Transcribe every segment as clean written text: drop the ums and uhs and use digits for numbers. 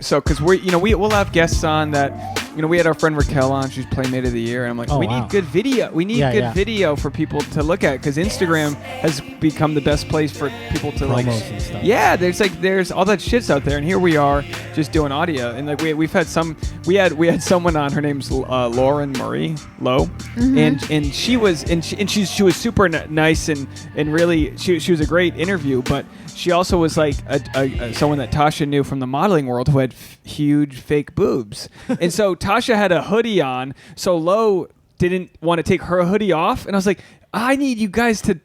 because we'll have guests on that. We had our friend Raquel on. She's Playmate of the Year, and I'm like, need good video. We need good video for people to look at, because Instagram has become the best place for people to promos and stuff. Yeah, there's all that shit's out there, and here we are just doing audio. And like we had someone on. Her name's Lauren Marie Lowe, and she was super nice and really she was a great interview, but she also was like someone that Tasha knew from the modeling world who had huge fake boobs. And so Tasha had a hoodie on, so Lo didn't want to take her hoodie off. And I was like, I need you guys to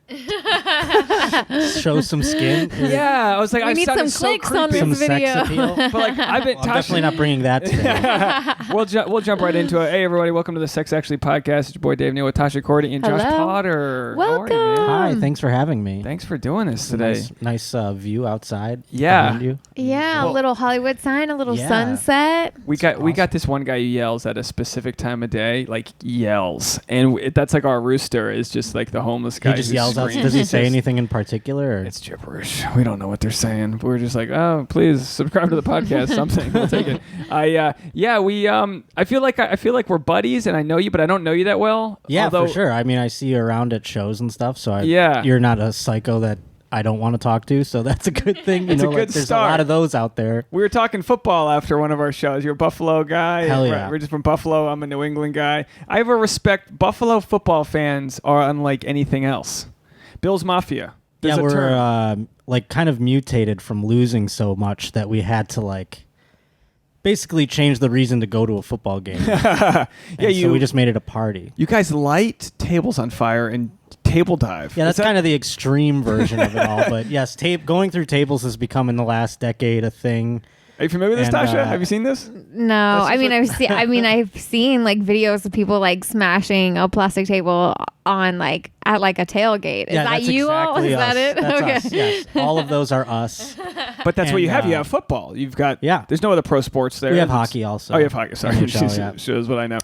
show some skin. Yeah, I was like, we need some clicks on this video. Sex appeal. But like, I'm definitely not bringing that today. We'll jump right into it. Hey everybody, welcome to the Sex Actually podcast. It's your boy Dave Neal with Tasha Cordy and Hello. Josh Potter. Welcome. How are you, man? Hi, thanks for having me. Thanks for doing this today. Nice view outside. Yeah. Behind you. Yeah, Well, a little Hollywood sign, a little sunset. We got this one guy who yells at a specific time of day, like yells, and that's like our rooster is just like the homeless guy. He just yells out. Does he say anything in particular? Or? It's gibberish. We don't know what they're saying. But we're just like, oh, please subscribe to the podcast. Something. We'll take it. I feel like we're buddies, and I know you, but I don't know you that well. Yeah, for sure. I mean, I see you around at shows and stuff. So you're not a psycho that I don't want to talk to, so that's a good thing. It's a good there's start. a lot of those out there. We were talking football after one of our shows. You're a Buffalo guy. Hell yeah. We're just from Buffalo. I'm a New England guy. I have a respect. Buffalo football fans are unlike anything else. Bills Mafia. There's we're like kind of mutated from losing so much that we had to like basically change the reason to go to a football game. So we just made it a party. You guys light tables on fire and table dive. Yeah, that's kind of the extreme version of it all. But yes, going through tables has become in the last decade a thing. Are you familiar with this, Tasha? Have you seen this? No, I've seen like videos of people like smashing a plastic table on like at like a tailgate. Is that you all? Is that it? That's okay. us, yes. All of those are us. But that's what you have. You have football. You've got There's no other pro sports there. We have hockey also. Oh, you have hockey. Sorry, shows what I know.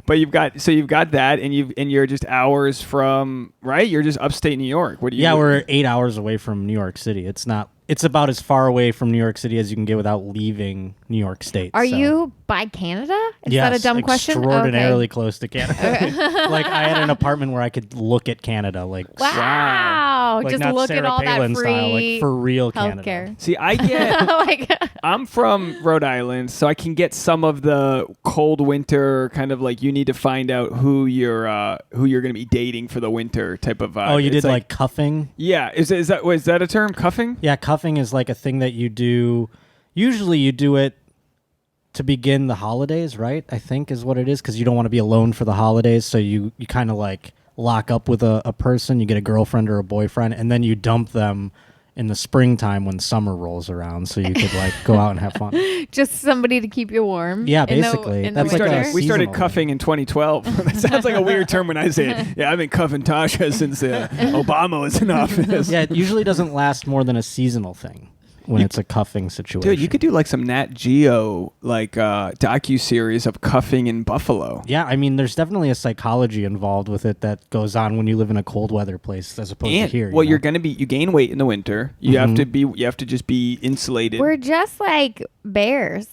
But you've got that, and you're just hours from right. You're just upstate New York. What do you? Yeah, we're 8 hours away from New York City. It's about as far away from New York City as you can get without leaving New York State. Are you by Canada? Is that a dumb question? Extraordinarily close to Canada. Like I had an apartment where I could look at Canada. Like wow, like, just not look Sarah at all Palin that free style, like for real healthcare. Canada. See, I get. I'm from Rhode Island, so I can get some of the cold winter kind of like you need to find out who you're going to be dating for the winter type of vibe. Oh, you did like cuffing? Yeah, is that a term? Cuffing? Yeah, cuffing is like a thing that you do. Usually, you do it to begin the holidays, right? I think is what it is, because you don't want to be alone for the holidays, so you kind of like lock up with a person. You get a girlfriend or a boyfriend, and then you dump them in the springtime when summer rolls around, so you could like go out and have fun. Just somebody to keep you warm. Yeah, basically. That's like we started cuffing in 2012. That sounds like a weird term when I say it. Yeah, I've been cuffing Tasha since Obama was in office. Yeah, it usually doesn't last more than a seasonal thing when it's a cuffing situation. Dude, you could do like some Nat Geo docu-series of cuffing in Buffalo. Yeah, I mean, there's definitely a psychology involved with it that goes on when you live in a cold weather place as opposed to here. Well, you gain weight in the winter. You have to just be insulated. We're just like bears.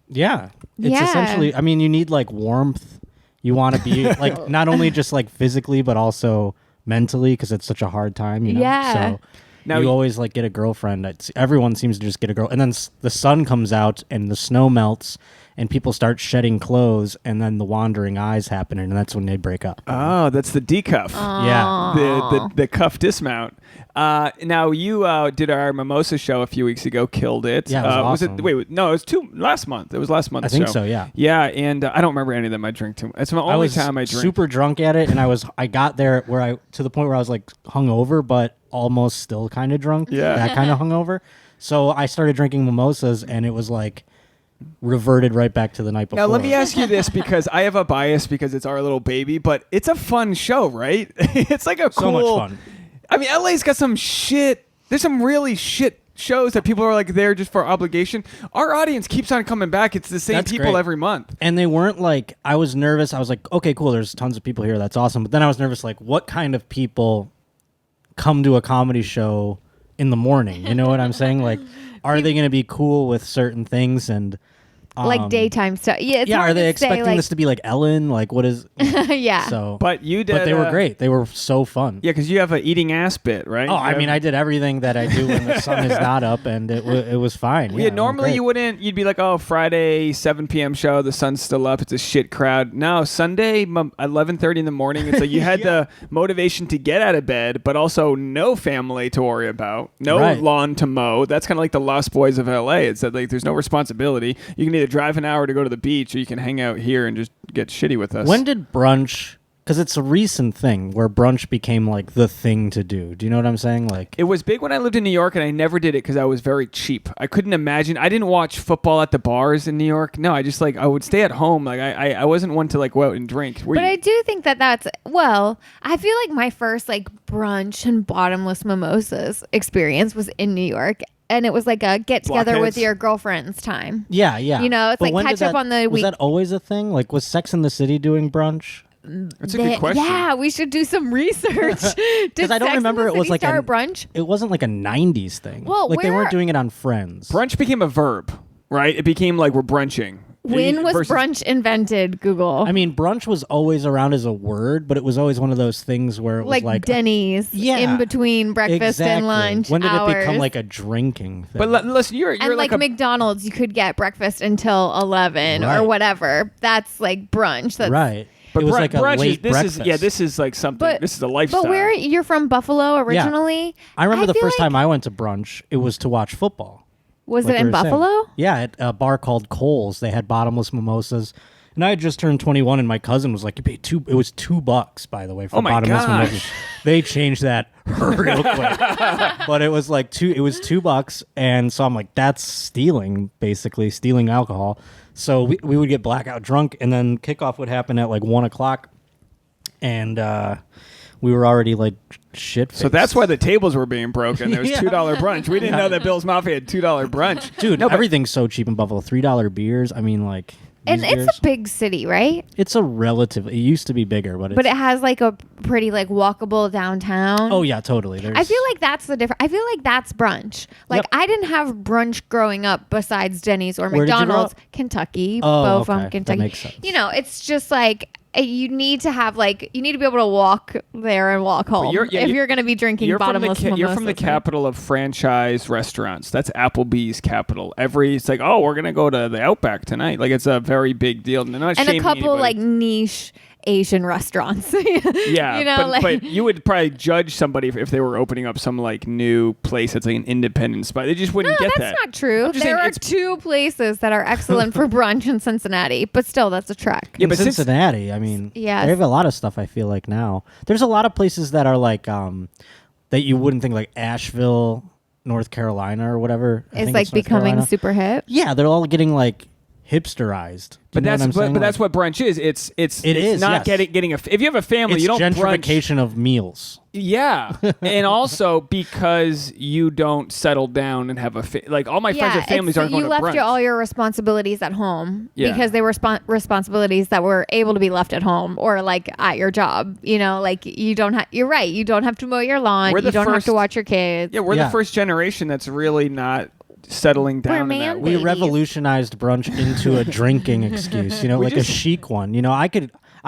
Yeah. It's essentially, I mean, you need like warmth. You want to be like not only just like physically, but also mentally, because it's such a hard time, you know? Yeah. So now you always like get a girlfriend. Everyone seems to just get a girl. And then the sun comes out and the snow melts and people start shedding clothes, and then the wandering eyes happen, and that's when they break up. Oh, that's the decuff. Yeah. The cuff dismount. Now you did our mimosa show a few weeks ago. Killed it. Yeah, it was awesome. It was last month. It was last month's I think show. so. Yeah. Yeah, and I don't remember any of them. I drink too much. It's the only time I drink. Super drunk at it, and I got there to the point where I was like hungover, but almost still kind of drunk. Yeah. That kind of hungover. So I started drinking mimosas, and it was like reverted right back to the night before. Now let me ask you this, because I have a bias because it's our little baby, but it's a fun show, right? It's like so much fun. I mean, LA's got some shit. There's some really shit shows that people are like there just for obligation. Our audience keeps on coming back. It's the same That's people great. every month. And they weren't like, I was nervous. I was like, okay, cool. There's tons of people here. That's awesome. But then I was nervous, like, what kind of people come to a comedy show in the morning? You know what I'm saying? Like, are they going to be cool with certain things and like daytime stuff? Yeah, it's hard are they to say, expecting this to be like Ellen? Like, what is? Yeah. So, but you did. But they were great. They were so fun. Yeah, because you have an eating ass bit, right? Oh, I mean, I did everything that I do when the sun is not up, and it was fine. Yeah, normally you wouldn't. You'd be like, oh, Friday 7 p.m. show, the sun's still up. It's a shit crowd. No, Sunday 11:30 in the morning. It's like you had the motivation to get out of bed, but also no family to worry about, no lawn to mow. That's kind of like the Lost Boys of LA. It's that like there's no responsibility. You can either drive an hour to go to the beach, or you can hang out here and just get shitty with us. When did brunch? Because it's a recent thing where brunch became like the thing to do. Do you know what I'm saying? Like it was big when I lived in New York, and I never did it because I was very cheap. I couldn't imagine. I didn't watch football at the bars in New York. No, I just like I would stay at home. Like I wasn't one to like go out and drink. But I do think that's I feel like my first like brunch and bottomless mimosas experience was in New York. And it was like a get together with your girlfriends time. Yeah, yeah. You know, it's like catch up on the week. Was that always a thing? Like, was Sex and the City doing brunch? That's a good question. Yeah, we should do some research. Because I don't remember it was like a brunch. It wasn't like a 90s thing. Well, like they weren't doing it on Friends. Brunch became a verb, right? It became like we're brunching. When was brunch invented, Google? I mean, brunch was always around as a word, but it was always one of those things where it was like Denny's in between breakfast and lunch. When did hours. it become like a drinking thing? But listen, you're and like McDonald's, you could get breakfast until 11 or whatever. That's like brunch. That's right. But it was like a late breakfast. Is this is like something. This is a lifestyle. But where you're from, Buffalo originally? Yeah. I remember the first time I went to brunch, it was to watch football. Was it in Buffalo? Saying. Yeah, at a bar called Cole's. They had bottomless mimosas. And I had just turned 21, and my cousin was like, "You paid $2." It was $2, by the way, for bottomless mimosas. They changed that real quick, but it was like $2. It was $2, and so I'm like, "That's stealing, basically stealing alcohol." So we would get blackout drunk, and then kickoff would happen at like 1:00, and we were already like shit-faced. So that's why the tables were being broken. There was $2 brunch. We didn't know that Bill's Mafia had $2 brunch. Dude, everything's so cheap in Buffalo. $3 beers. I mean, like... And it's a big city, right? It's a relatively... It used to be bigger, but it has like a pretty like walkable downtown. Oh, yeah, totally. I feel like that's the difference. I feel like that's brunch. Like, I didn't have brunch growing up besides Denny's or McDonald's. Kentucky. Oh, from okay. Kentucky. That makes sense. You know, it's just like... You need to have you need to be able to walk there and walk home if you're going to be drinking bottomless mimosas. You're from the capital of franchise restaurants. That's Applebee's capital. It's like, oh, we're going to go to the Outback tonight. Like, it's a very big deal. And a couple like niche Asian restaurants. Yeah, you know, but you would probably judge somebody if they were opening up some like new place that's like an independent spot. They just wouldn't get that. That's not true. There are 2 places that are excellent for brunch in Cincinnati, but still, that's a trek. Yeah, but Cincinnati, I mean, they have a lot of stuff. I feel like now there's a lot of places that are like that you wouldn't think, like Asheville, North Carolina, or whatever. It's like becoming super hip. Yeah, they're all getting like hipsterized. But that's what brunch is. It's not getting if you have a family, you don't gentrification of meals. Yeah, and also because you don't settle down and have like all my friends with families aren't going to brunch. You left all your responsibilities at home because they were responsibilities that were able to be left at home or like at your job. You know, like you don't have. You're right. You don't have to mow your lawn. You don't have to watch your kids. Yeah, we're the first generation that's really not settling down in that. We revolutionized brunch into a drinking excuse, like a chic one. I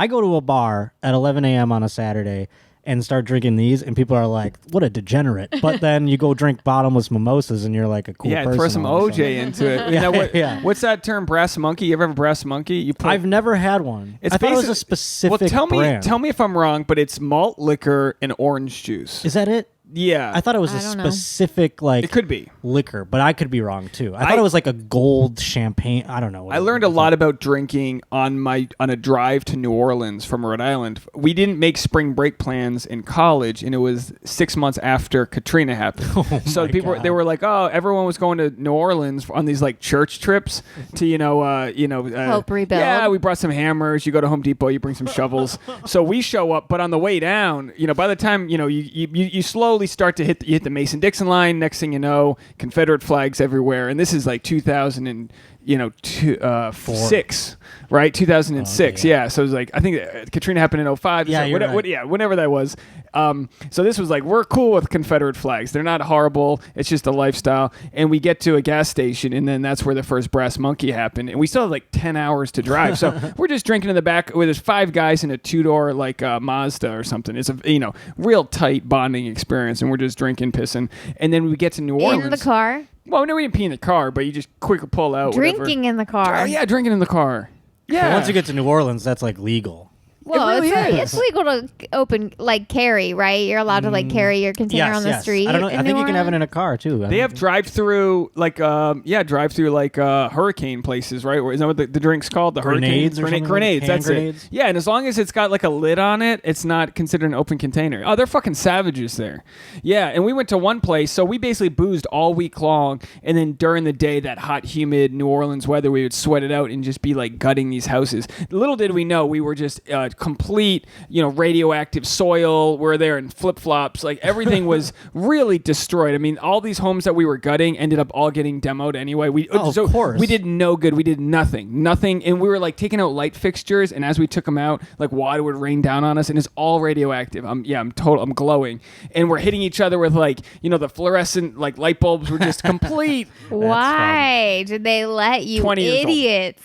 go to a bar at 11 a.m. on a Saturday and start drinking these, and people are like, what a degenerate. But then you go drink bottomless mimosas and you're like a cool person. Yeah, throw some OJ into it. What's that term, brass monkey? You ever have a brass monkey? I've never had one. I thought it was a specific brand. Tell me if I'm wrong, but it's malt liquor and orange juice. Is that it? Yeah. I thought it was a specific it could be liquor, but I could be wrong too. I thought it was like a gold champagne. I don't know. I learned a lot about drinking on a drive to New Orleans from Rhode Island. We didn't make spring break plans in college, and it was 6 months after Katrina happened. So they were like, oh, everyone was going to New Orleans on these like church trips to help rebuild. Yeah, we brought some hammers. You go to Home Depot, you bring some shovels. So we show up, but on the way down, by the time you slowly start to hit the Mason-Dixon line. Next thing you know, Confederate flags everywhere, and this is like 2000 and 6, right? 2006. Okay, yeah. So it was like, I think Katrina happened in 05. Yeah, so you're right. whenever that was. So this was like, we're cool with Confederate flags. They're not horrible. It's just a lifestyle. And we get to a gas station, and then that's where the first brass monkey happened. And we still have like 10 hours to drive. So we're just drinking in the back where there's 5 guys in a 2-door like Mazda or something. It's a real tight bonding experience, and we're just drinking, pissing. And then we get to New Orleans. In the car? Well, no, we didn't pee in the car, but you just quick pull out. Drinking in the car. Oh, yeah, drinking in the car. Yeah. But once you get to New Orleans, that's like legal. Well, It really it's legal to carry, right? You're allowed to carry your container on the street. I don't know. I think you can have it in a car too. They have drive-through hurricane places, right? Isn't that what the drink's called? The Grenades hurricane grenades. That's grenades. it. Yeah, and as long as it's got like a lid on it, it's not considered an open container. Oh, they're fucking savages there. Yeah, and we went to one place, so we basically boozed all week long, and then during the day, that hot, humid New Orleans weather, we would sweat it out and just be like gutting these houses. Little did we know, we were just complete, radioactive soil. We're there in flip-flops. Like everything was really destroyed. I mean, all these homes that we were gutting ended up all getting demoed anyway. Of course. We did no good. We did nothing. And we were like taking out light fixtures, and as we took them out, like water would rain down on us, and it's all radioactive. I'm glowing, and we're hitting each other with the fluorescent like light bulbs were just complete. Why did they let you 20 years old. idiots?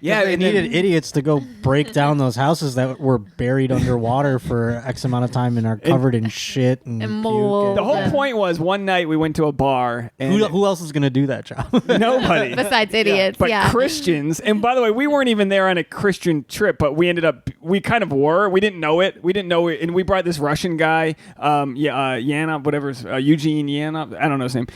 Yeah, they needed idiots to go break down those houses that were buried underwater for X amount of time and are covered in shit and mold. The whole point was one night we went to a bar. And who else is going to do that job? Nobody. Besides idiots, But Christians. And by the way, we weren't even there on a Christian trip, but we kind of were. We didn't know it. And we brought this Russian guy, Yana, Eugene Yana. I don't know his name.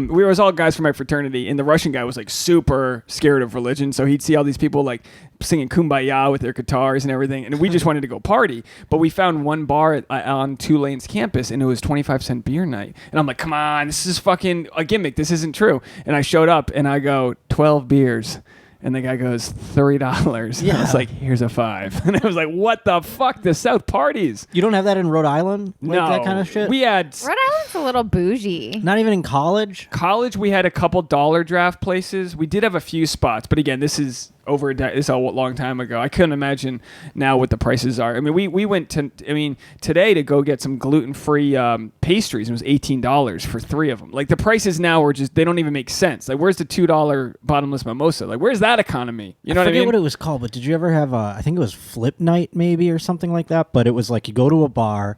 We was all guys from my fraternity, and the Russian guy was like super scared of religion. So he'd see all these people like singing Kumbaya with their guitars and everything, and we just wanted to go party. But we found one bar on Tulane's campus, and it was 25-cent beer night. And I'm like, come on, this is fucking a gimmick. This isn't true. And I showed up, and I go, 12 beers. And the guy goes, $30. Yeah. I was like, here's a 5. And I was like, what the fuck? The South parties. You don't have that in Rhode Island? Like No. that kind of shit? We had... Rhode Island's a little bougie. Not even in college? College, we had a couple dollar draft places. We did have a few spots. But again, this is this is a long time ago. I couldn't imagine now what the prices are. I mean, we went today to go get some gluten-free pastries. It was $18 for 3 of them. Like the prices now are just, they don't even make sense. Like where's the $2 bottomless mimosa? Like where's that economy? You know what I mean? I forget what it was called, but did you ever have I think it was Flip Night maybe or something like that, but it was like you go to a bar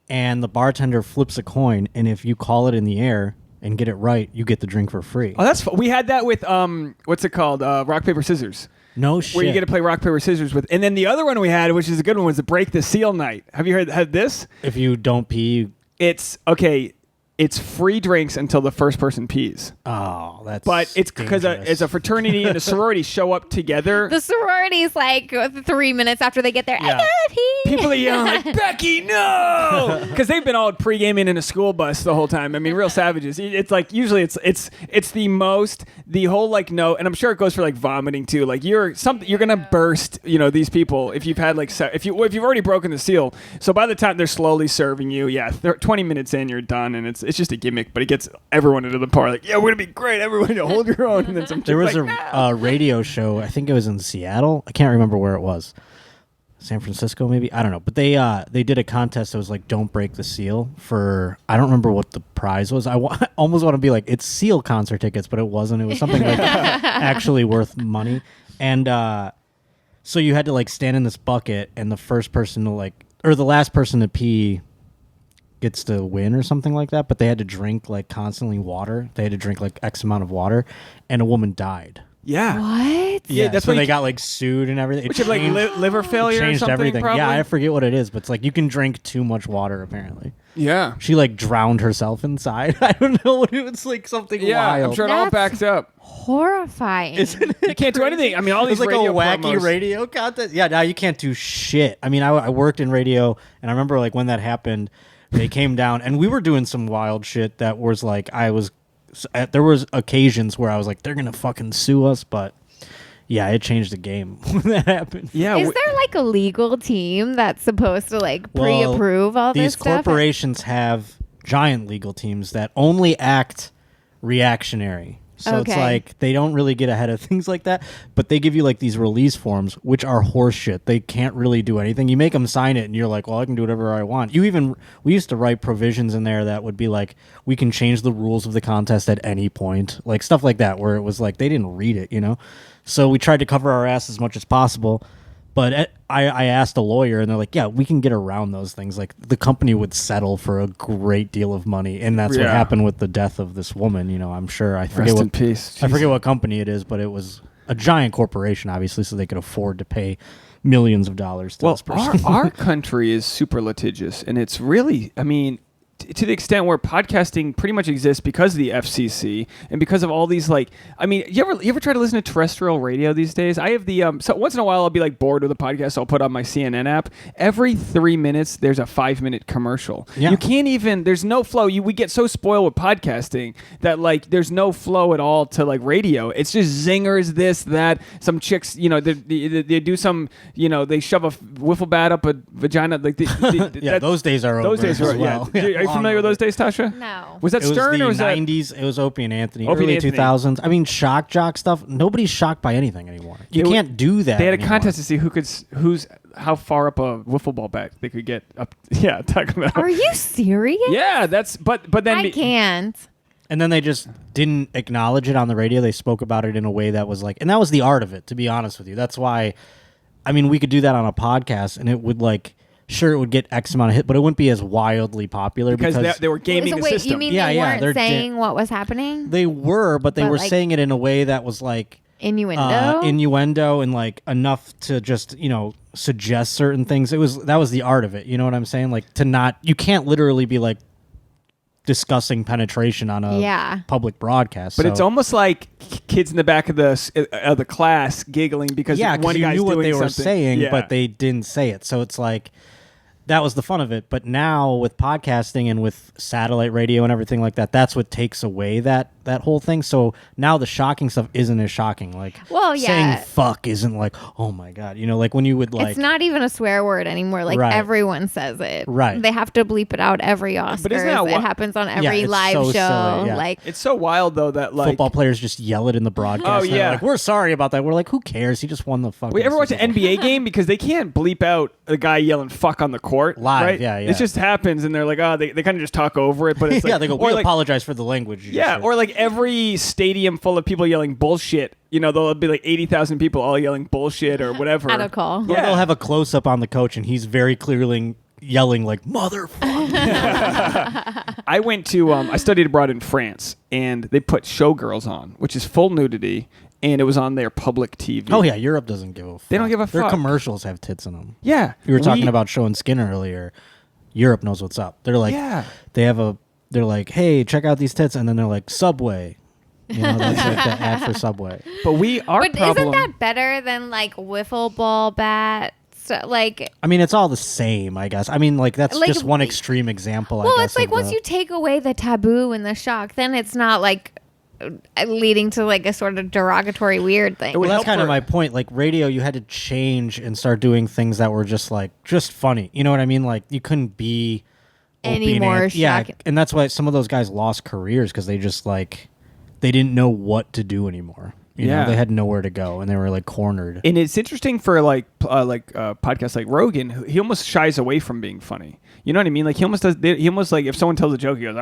and the bartender flips a coin, and if you call it in the air and get it right, you get the drink for free. Oh, that's fun. We had that with what's it called? Rock paper scissors. No shit. Where you get to play rock paper scissors with. And then the other one we had, which is a good one, was the break the seal night. Have you had this? If you don't pee, it's okay. It's free drinks until the first person pees. Oh, that's But it's because it's a fraternity and a sorority show up together. The sorority's like 3 minutes after they get there. Yeah. I gotta pee. People are yelling like, Becky, no! Because they've been all pre-gaming in a school bus the whole time. I mean, real savages. It's like, usually it's the whole like, no, and I'm sure it goes for like vomiting too. Like you're going to burst, these people if you've had like, if you've already broken the seal. So by the time they're slowly serving you, 20 minutes in, you're done, and it's just a gimmick, but it gets everyone into the bar. Like, yeah, we're gonna be great. Everyone, hold your own. And then some. There was like, a radio show. I think it was in Seattle. I can't remember where it was. San Francisco, maybe. I don't know. But they did a contest that was like, don't break the seal for. I don't remember what the prize was. I almost want to be like, it's Seal concert tickets, but it wasn't. It was something like actually worth money. And so you had to like stand in this bucket, and the first person to the last person to pee gets to win or something like that, but they had to drink like constantly water. They had to drink like X amount of water, and a woman died. Yeah. What? Yeah, that's so why they got like sued and everything. Which is like liver failure or changed something, everything. probably? Yeah, I forget what it is, but it's like you can drink too much water apparently. Yeah. She like drowned herself inside. I don't know. It was like something wild. I'm sure it all backs up. Horrifying. You can't do anything. I mean, all these it's like radio a wacky promos. radio contest. Yeah, now you can't do shit. I mean, I worked in radio, and I remember like when that happened, they came down, and we were doing some wild shit that was like there was occasions where I was like, they're gonna fucking sue us, but yeah, it changed the game when that happened. Yeah. Is there like a legal team that's supposed to like pre-approve all this these stuff? corporations have giant legal teams that only act reactionary So it's like they don't really get ahead of things like that, but they give you like these release forms, which are horseshit. They can't really do anything. You make them sign it, and you're like, well, I can do whatever I want. We used to write provisions in there that would be like, we can change the rules of the contest at any point, like stuff like that, where it was like they didn't read it, So we tried to cover our ass as much as possible. But I asked a lawyer, and they're like, yeah, we can get around those things. Like, the company would settle for a great deal of money, and that's what happened with the death of this woman. I'm sure. I forget Rest in peace. I forget what company it is, but it was a giant corporation, obviously, so they could afford to pay millions of dollars to this person. Our country is super litigious, and it's really, to the extent where podcasting pretty much exists because of the FCC and because of all these you ever try to listen to terrestrial radio these days? I have the so once in a while I'll be like bored with a podcast, so I'll put on my CNN app. Every 3 minutes there's a 5-minute commercial. Yeah. You can't even, there's no flow. We get so spoiled with podcasting that there's no flow at all to radio. It's just zingers, this, that. Some chicks, they do some, they shove a wiffle bat up a vagina. Those days are over. Those days are well. Are you familiar with those days, Tasha? No. Was that Stern or was that 90s? It was Opie and Anthony. Early 2000s. Shock jock stuff. Nobody's shocked by anything anymore. You can't do that. They had anymore. a contest to see how far up a wiffle ball bat they could get up. Yeah, talk about. Are you serious? Yeah, but then I can't. And then they just didn't acknowledge it on the radio. They spoke about it in a way that was and that was the art of it, to be honest with you. That's why, we could do that on a podcast, and it would sure, it would get X amount of hit, but it wouldn't be as wildly popular because they were gaming the system. You mean they weren't saying what was happening? They were, but they were saying it in a way that was innuendo, and enough to just suggest certain things. That was the art of it. You know what I'm saying? You can't literally be discussing penetration on a public broadcast. But it's almost like kids in the back of the class giggling because one guy's knew what doing they were something. saying, but they didn't say it. So it's that was the fun of it. But now with podcasting and with satellite radio and everything like that, that's what takes away that whole thing. So now the shocking stuff isn't as shocking. Saying fuck isn't oh my God. When you would it's not even a swear word anymore. Everyone says it. Right. They have to bleep it out every Oscars. But isn't that it happens on every live show. Silly, yeah. It's so wild though that football players just yell it in the broadcast. Oh yeah. We're sorry about that. We're who cares? He just won the fucking. We ever watch an NBA game because they can't bleep out a guy yelling fuck on the court live, right? Yeah. It just happens, and they're they kind of just talk over it, but it's they go. We apologize for the language. Or every stadium full of people yelling bullshit. There'll be 80,000 people all yelling bullshit or whatever. At a call. Yeah. Or they'll have a close up on the coach, and he's very clearly yelling motherfucker. I went to I studied abroad in France, and they put Showgirls on, which is full nudity. And it was on their public TV. Oh, yeah. Europe doesn't give a fuck. They don't give a fuck. Their commercials have tits in them. Yeah. We were talking about showing skin earlier. Europe knows what's up. They're they're hey, check out these tits. And then they're Subway. That's the ad for Subway. But isn't that better than wiffle ball bat? So, it's all the same, I guess. That's just one extreme example, I guess. Well, it's once you take away the taboo and the shock, then it's not leading to a sort of derogatory weird thing. Well, that's kind of my point. Radio, you had to change and start doing things that were just funny. You know what I mean? You couldn't be any more shocking. Yeah, and that's why some of those guys lost careers because they just they didn't know what to do anymore. You know, they had nowhere to go, and they were cornered. And it's interesting for podcasts like Rogan. He almost shies away from being funny. You know what I mean? He almost does. He almost if someone tells a joke, he goes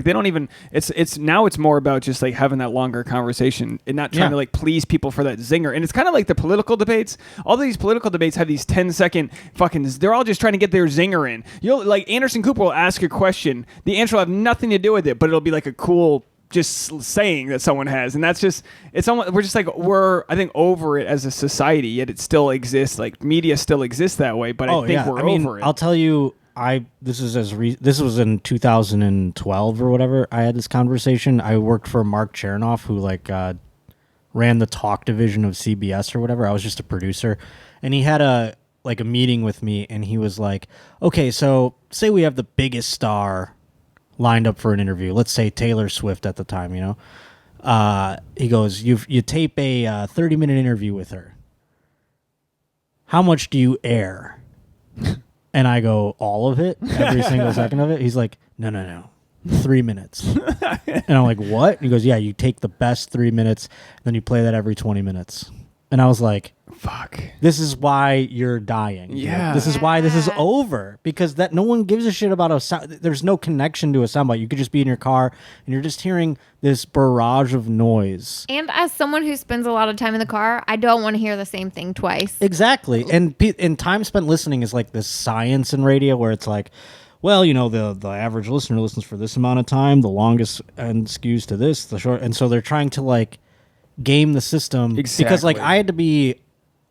they don't even. It's now it's more about just having that longer conversation and not trying to please people for that zinger. And it's kind of like the political debates. All these political debates have these 10-second fucking. They're all just trying to get their zinger in. You'll Anderson Cooper will ask a question. The answer will have nothing to do with it, but it'll be a cool. Just saying that someone has, and that's just it's almost we're just we're I think over it as a society, yet it still exists. Media still exists that way, but I think we're over it. I'll tell you, this was in 2012 or whatever. I had this conversation. I worked for Mark Chernoff, who ran the talk division of CBS or whatever. I was just a producer, and he had a meeting with me, and he was okay, so say we have the biggest star lined up for an interview. Let's say Taylor Swift at the time, he goes, you tape a 30-minute interview with her. How much do you air? And I go, all of it? Every single second of it? He's like, no. 3 minutes. And I'm like, what? And he goes, yeah, you take the best 3 minutes, then you play that every 20 minutes. And I was like, fuck. This is why you're dying. Yeah. This is why this is over. Because that no one gives a shit about a sound. There's no connection to a soundbite. You could just be in your car and you're just hearing this barrage of noise. And as someone who spends a lot of time in the car, I don't want to hear the same thing twice. Exactly. And time spent listening is like this science in radio where it's like, well, you know, the average listener listens for this amount of time. The longest end skews to this, the short. And so they're trying to like game the system. Exactly. Because like I had to be,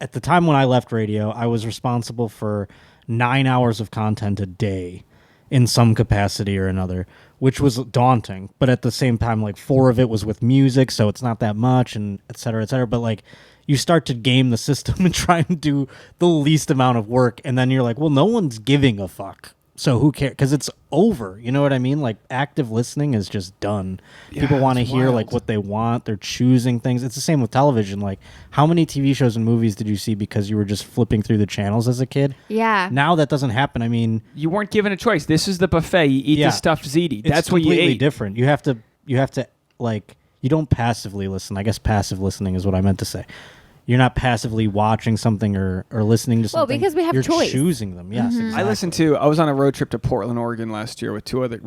at the time when I left radio, I was responsible for 9 hours of content a day in some capacity or another, which was daunting. But at the same time, like 4 of it was with music, so it's not that much, and et cetera, et cetera. But like you start to game the system and try and do the least amount of work, and then you're like, well, no one's giving a fuck. So who cares? Because it's over. You know what I mean? Like active listening is just done. Yeah, people want to hear wild. like what they want. They're choosing things. It's the same with television. Like how many TV shows and movies did you see because you were just flipping through the channels as a kid? Yeah. Now that doesn't happen. I mean, You weren't given a choice. This is the buffet. You eat the stuffed ziti. That's what you completely ate. different. You have to like, you don't passively listen. I guess passive listening is what I meant to say. You're not passively watching something or listening to something. Well, because we have You're choice. choosing them. Yes, exactly. I was on a road trip to Portland, Oregon last year with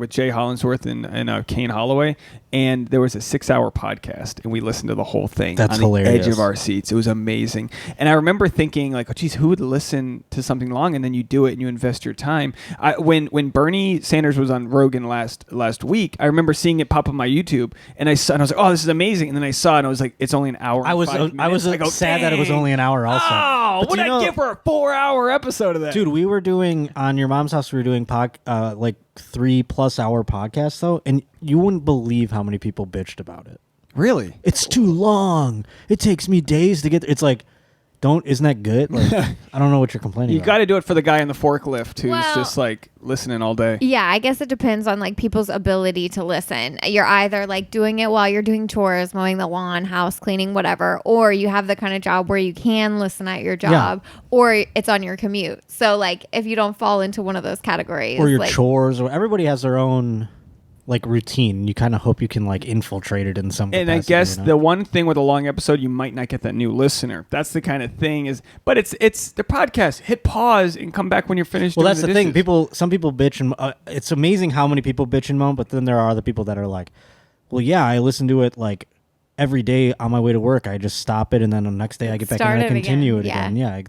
Jay Hollingsworth and Kane Holloway, and there was a 6-hour podcast, and we listened to the whole thing. That's on hilarious. the edge of our seats. It was amazing. And I remember thinking, like, oh, geez, who would listen to something long? And then you do it and you invest your time. When Bernie Sanders was on Rogan last week, I remember seeing it pop up on my YouTube, and I was like, oh, this is amazing. And then I saw it, and I was like, it's only an hour. And I was 5 minutes. I go, sad that it was only an hour also. Oh, But what did I give for a 4-hour episode of that? Dude, we were doing on your mom's house. We were doing like 3+ hour podcasts though, and you wouldn't believe how many people bitched about it. Really? It's too long. It takes me days to get there. It's like, isn't that good? Like, I don't know what you're complaining You about. got to do it for the guy in the forklift who's Well- just like listening all day. Yeah, I guess it depends on like people's ability to listen. You're either like doing it while you're doing chores, mowing the lawn, house cleaning, whatever, or you have the kind of job where you can listen at your job, or it's on your commute. So like if you don't fall into one of those categories, or your like, chores, or everybody has their own like routine. You kind of hope you can like infiltrate it in some And I capacity, guess you know? the one thing with a long episode, you might not get that new listener. That's the kind of thing but it's the podcast. Hit pause and come back when you're finished. Well, doing that's the thing. dishes. Some people bitch and it's amazing how many people bitch and moan. But then there are other people that are like, well, yeah, I listen to it like every day on my way to work. I just stop it, and then the next day I get back Start and I it continue again. it again. Yeah,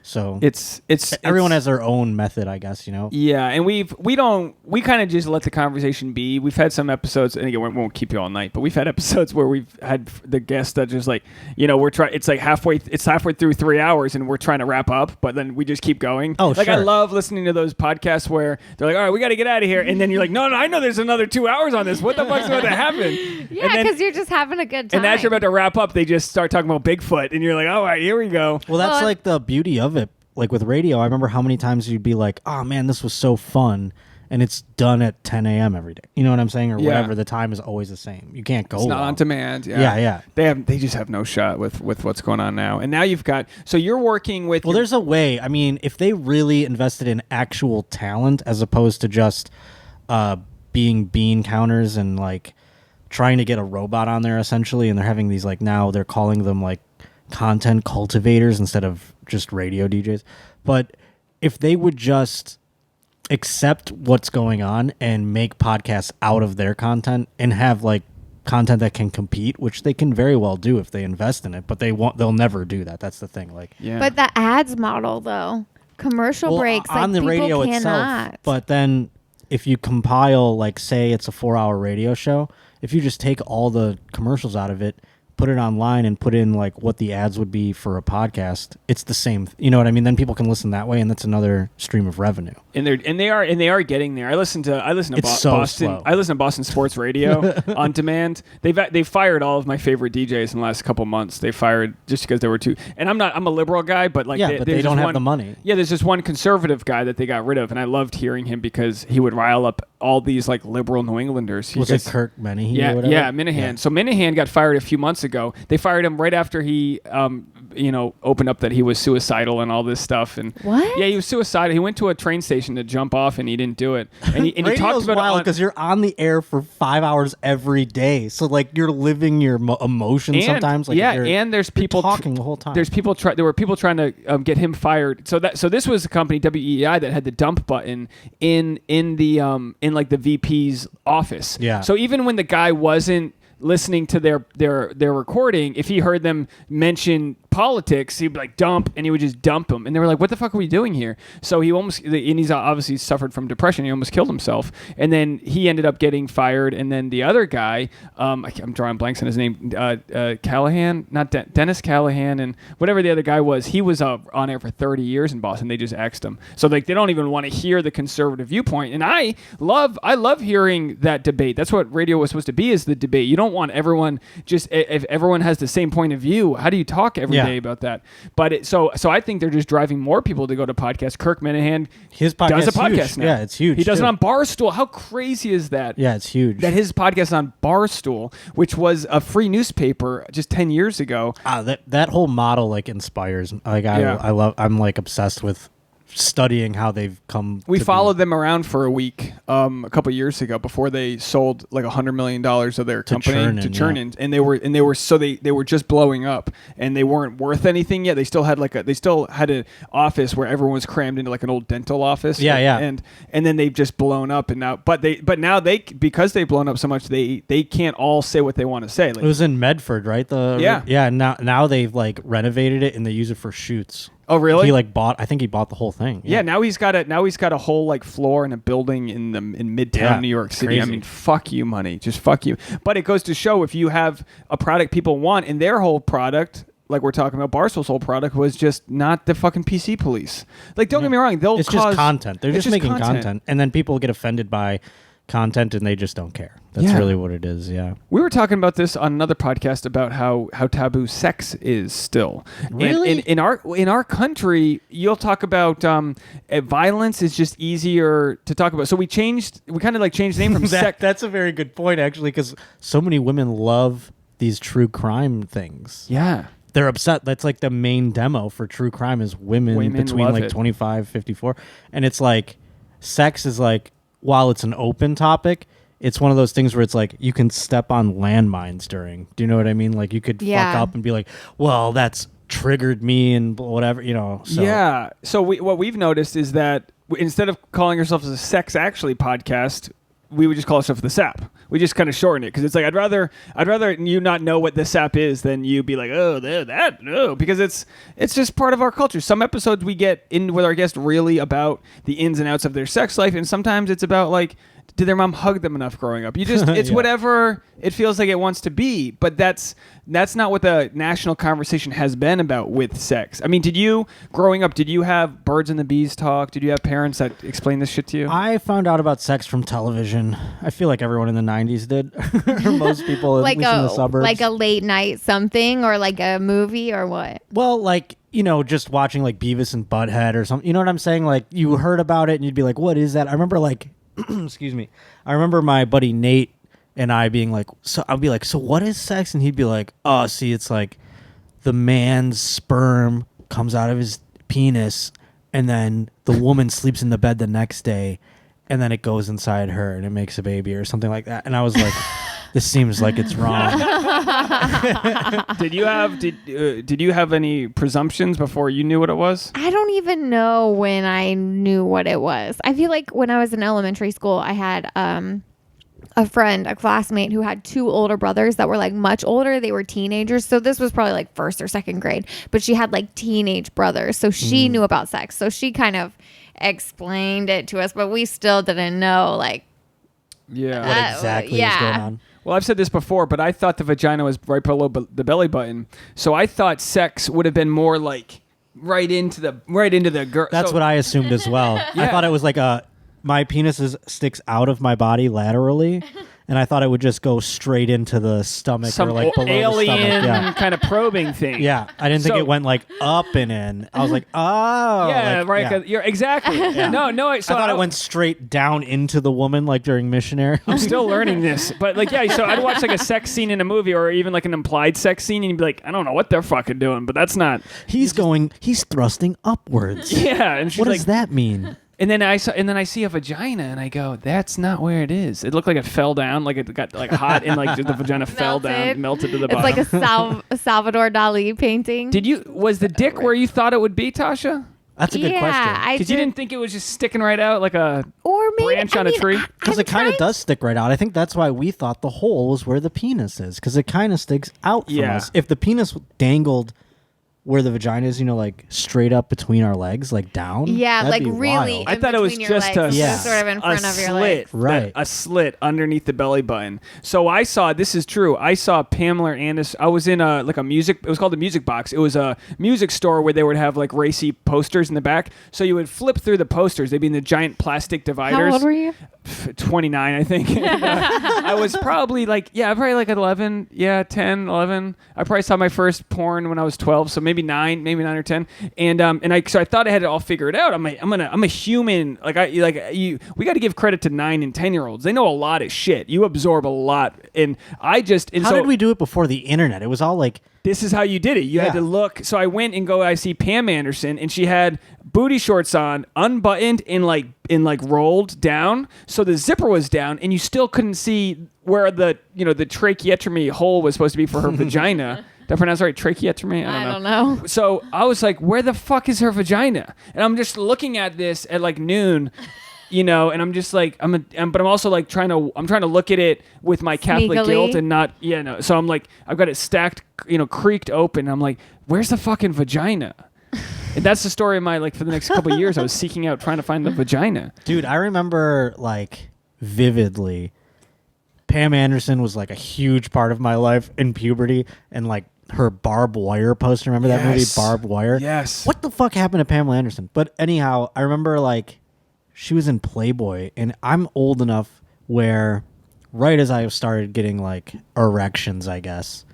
so It's everyone has their own method, I guess. You know. Yeah, and we kind of just let the conversation be. We've had some episodes, and again, we won't keep you all night, but we've had episodes where we've had the guests that just like, it's like halfway through 3 hours, and we're trying to wrap up, but then we just keep going. Oh, like sure. I love listening to those podcasts where they're like, all right, we got to get out of here, and then you're like, no, I know there's another 2 hours on this. What the fuck's about to happen? yeah, because you're just having a good time. And as you're about to wrap up, they just start talking about Bigfoot, and you're like, all right, here we go. Well, that's Well, like the beauty of it. Like with radio, I remember how many times you'd be like, oh man, this was so fun. And it's done at 10 a.m. every day. You know what I'm saying? Or Yeah. whatever. The time is always the same. You can't go It's not long. on demand. Yeah. Yeah. They just have no shot with what's going on now. And now you've got, so you're working with. Well, there's a way. I mean, if they really invested in actual talent as opposed to just being bean counters and like trying to get a robot on there essentially, and they're having these like, now they're calling them like content cultivators instead of just radio DJs. But if they would just accept what's going on and make podcasts out of their content and have like content that can compete, which they can very well do if they invest in it, but they'll never do that. That's the thing. Like, Yeah. But the ads model though, commercial breaks on like, the people radio cannot. itself. But then if you compile, like, say it's a 4-hour radio show, if you just take all the commercials out of it, put it online and put in like what the ads would be for a podcast, it's the same. You know what I mean? Then people can listen that way, and that's another stream of revenue. And they are getting there. I listen to It's so Boston. slow. I listen to Boston Sports Radio on demand. They've fired all of my favorite DJs in the last couple months. They fired just because there were too. And I'm a liberal guy, but like But they don't have the money. Yeah, there's just one conservative guy that they got rid of, and I loved hearing him because he would rile up all these like liberal New Englanders. Was it Kirk Menahe? Yeah, or whatever? yeah, Minahan. Yeah. So Minahan got fired a few months ago. They fired him right after he opened up that he was suicidal and all this stuff. And what? Yeah, he was suicidal. He went to a train station to jump off, and he didn't do it. And he talked about wild because you're on the air for 5 hours every day, so like you're living your emotions sometimes. Like and there's people talking the whole time. There were people trying to get him fired. So this was a company, WEI, that had the dump button in like the VP's office. Yeah. So even when the guy wasn't listening to their recording, if he heard them mention politics, he'd be like dump, and he would just dump them. And they were like, what the fuck are we doing here? So he's obviously suffered from depression. He almost killed himself. And then he ended up getting fired. And then the other guy, I'm drawing blanks on his name, Callahan, not Dennis Callahan, and whatever the other guy was, he was on air for 30 years in Boston. They just axed him. So like they don't even want to hear the conservative viewpoint. And I love hearing that debate. That's what radio was supposed to be, is the debate. You don't want everyone if everyone has the same point of view, how do you talk every day about that? But so I think they're just driving more people to go to podcasts. Kirk Minahan, his podcast does a podcast huge. now. Yeah, it's huge. He does it on Barstool. How crazy is that? Yeah, it's huge. That his podcast is on Barstool, which was a free newspaper just 10 years ago. That whole model like inspires. Like I'm like obsessed with studying how they've come. We followed them around for a week a couple years ago before they sold like $100 million of their company to Chernin, and they were just blowing up, and they weren't worth anything yet. They still had an office where everyone was crammed into like an old dental office. And then they've just blown up, and now now because they've blown up so much, they can't all say what they want to say. Like, it was in Medford, right? Now they've like renovated it and they use it for shoots. Oh, really? I think he bought the whole thing. Yeah, now he's got a whole like floor in a building in Midtown New York City. Crazy. I mean, fuck you, money. Just fuck you. But it goes to show, if you have a product people want, and their whole product, like we're talking about, Barstool's whole product was just not the fucking PC police. Like, don't get me wrong, it's just content. They're just making content, and then people get offended by content and they just don't care. That's really what it is. Yeah. We were talking about this on another podcast about how taboo sex is still. Really? And in our country, you'll talk about violence is just easier to talk about. So we kind of like changed the name from sex. That's a very good point, actually, because so many women love these true crime things. Yeah. They're upset. That's like the main demo for true crime is women between like 25, 54. And it's like, sex is like, while it's an open topic, it's one of those things where it's like you can step on landmines during. Do you know what I mean? Like you could fuck up and be like, well, that's triggered me and whatever, So. Yeah. So what we've noticed is that instead of calling ourselves a Sex Actually podcast, we would just call ourselves the SAP. We just kind of shorten it because it's like I'd rather you not know what the SAP is than you be like, oh, no, because it's just part of our culture. Some episodes we get in with our guest really about the ins and outs of their sex life, and sometimes it's about like, did their mom hug them enough growing up? It's whatever it feels like it wants to be, but that's not what the national conversation has been about with sex. I mean, growing up, did you have birds and the bees talk? Did you have parents that explained this shit to you? I found out about sex from television. I feel like everyone in the 90s did. Or most people at least in the suburbs. Like a late night something or like a movie or what? Well, like, just watching like Beavis and Butthead or something. You know what I'm saying? Like you heard about it and you'd be like, what is that? I remember like excuse me. I remember my buddy Nate and I being like, so I'll be like, so what is sex? And he'd be like, oh, see, it's like the man's sperm comes out of his penis and then the woman sleeps in the bed the next day and then it goes inside her and it makes a baby or something like that. And I was like, this seems like it's wrong. Did you have any presumptions before you knew what it was? I don't even know when I knew what it was. I feel like when I was in elementary school, I had a classmate who had two older brothers that were like much older. They were teenagers. So this was probably like first or second grade, but she had like teenage brothers. So she knew about sex. So she kind of explained it to us, but we still didn't know like what exactly was going on. Well, I've said this before, but I thought the vagina was right below the belly button. So I thought sex would have been more like right into the girl. That's what I assumed as well. Yeah. I thought it was like my penis sticks out of my body laterally, and I thought it would just go straight into the stomach or like below alien the stomach. Yeah. kind of probing thing. Yeah, I didn't think it went like up and in. I was like, oh, yeah, like, right. Yeah. You're exactly. Yeah. No. So I thought it went straight down into the woman, like during Missionary. I'm still learning this, but like, yeah. So I'd watch like a sex scene in a movie, or even like an implied sex scene, and you'd be like, I don't know what they're fucking doing, but that's not. He's thrusting upwards. Yeah, and she's what like, does that mean? And then I see a vagina, and I go, "That's not where it is." It looked like it fell down, like it got like hot, and like the vagina fell down, melted to the bottom. It's like a Salvador Dali painting. Was the dick where you thought it would be, Tasha? That's a good question. Because you didn't think it was just sticking right out like a branch on a tree? Because it kind of does stick right out. I think that's why we thought the hole was where the penis is, because it kind of sticks out from us. If the penis dangled where the vagina is, like straight up between our legs, like down. Yeah, like really. Wild. I thought it was just sort of in front of your legs. Right. A slit underneath the belly button. So I saw, this is true, I saw Pamela Anderson. I was in it was called the Music Box. It was a music store where they would have like racy posters in the back. So you would flip through the posters. They'd be in the giant plastic dividers. How old were you? 29, I think. I was probably like 11, 10, 11. I probably saw my first porn when I was 12, so maybe 9 or 10. So I thought I had it all figured out. I'm a human. We got to give credit to 9 and 10-year-olds. They know a lot of shit. You absorb a lot, and how did we do it before the internet? It was all like, this is how you did it. You had to look. So I went and I see Pam Anderson, and she had booty shorts on, unbuttoned and rolled down. So the zipper was down, and you still couldn't see where the tracheotomy hole was supposed to be for her vagina. Did I pronounce it right? Tracheotomy? I don't know. So I was like, where the fuck is her vagina? And I'm just looking at this at like noon. And I'm just like, but I'm also like trying to look at it with my Catholic Sneakily. guilt and not, So I'm like, I've got it stacked, creaked open. I'm like, where's the fucking vagina? And that's the story of my, for the next couple of years, I was seeking out, trying to find the vagina. Dude, I remember vividly, Pam Anderson was like a huge part of my life in puberty, and like her Barbed Wire poster. Remember that movie, Barbed Wire? Yes. What the fuck happened to Pamela Anderson? But anyhow, I remember she was in Playboy, and I'm old enough where right as I started getting erections, I guess,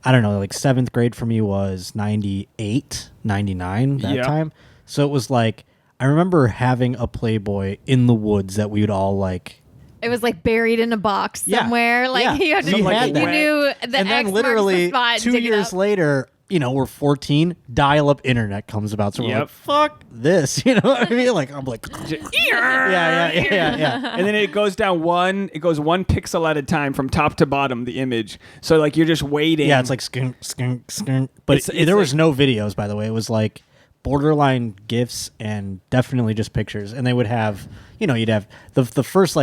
I don't know, 7th grade for me was 98, 99 that time. So it was I remember having a Playboy in the woods that we would all It was buried in a box somewhere. You had to, you knew the and then X literally marks the spot, 2 years later, we're 14, dial-up internet comes about. So we're like, fuck this. You know what I mean? I'm like, yeah. And then it goes one pixel at a time from top to bottom, the image. So you're just waiting. Yeah, it's like skunk, skunk, skunk. But there was no videos, by the way. It was borderline GIFs and definitely just pictures. And they would have, you'd have the first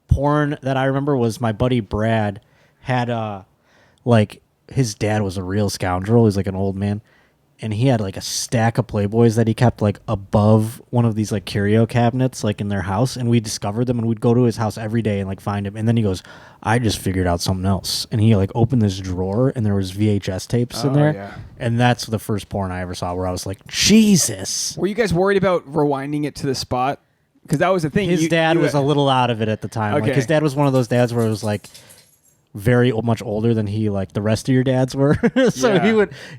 porn that I remember was my buddy Brad had his dad was a real scoundrel. He's an old man, and he had a stack of Playboys that he kept above one of these curio cabinets in their house, and we discovered them, and we'd go to his house every day and find him. And then he goes, I just figured out something else, and he opened this drawer, and there was VHS tapes in there, and that's the first porn I ever saw where I was like, Jesus. Were you guys worried about rewinding it to the spot? Because that was the thing. His dad was a little out of it at the time. Okay. His dad was one of those dads where it was very much older than he the rest of your dads were. So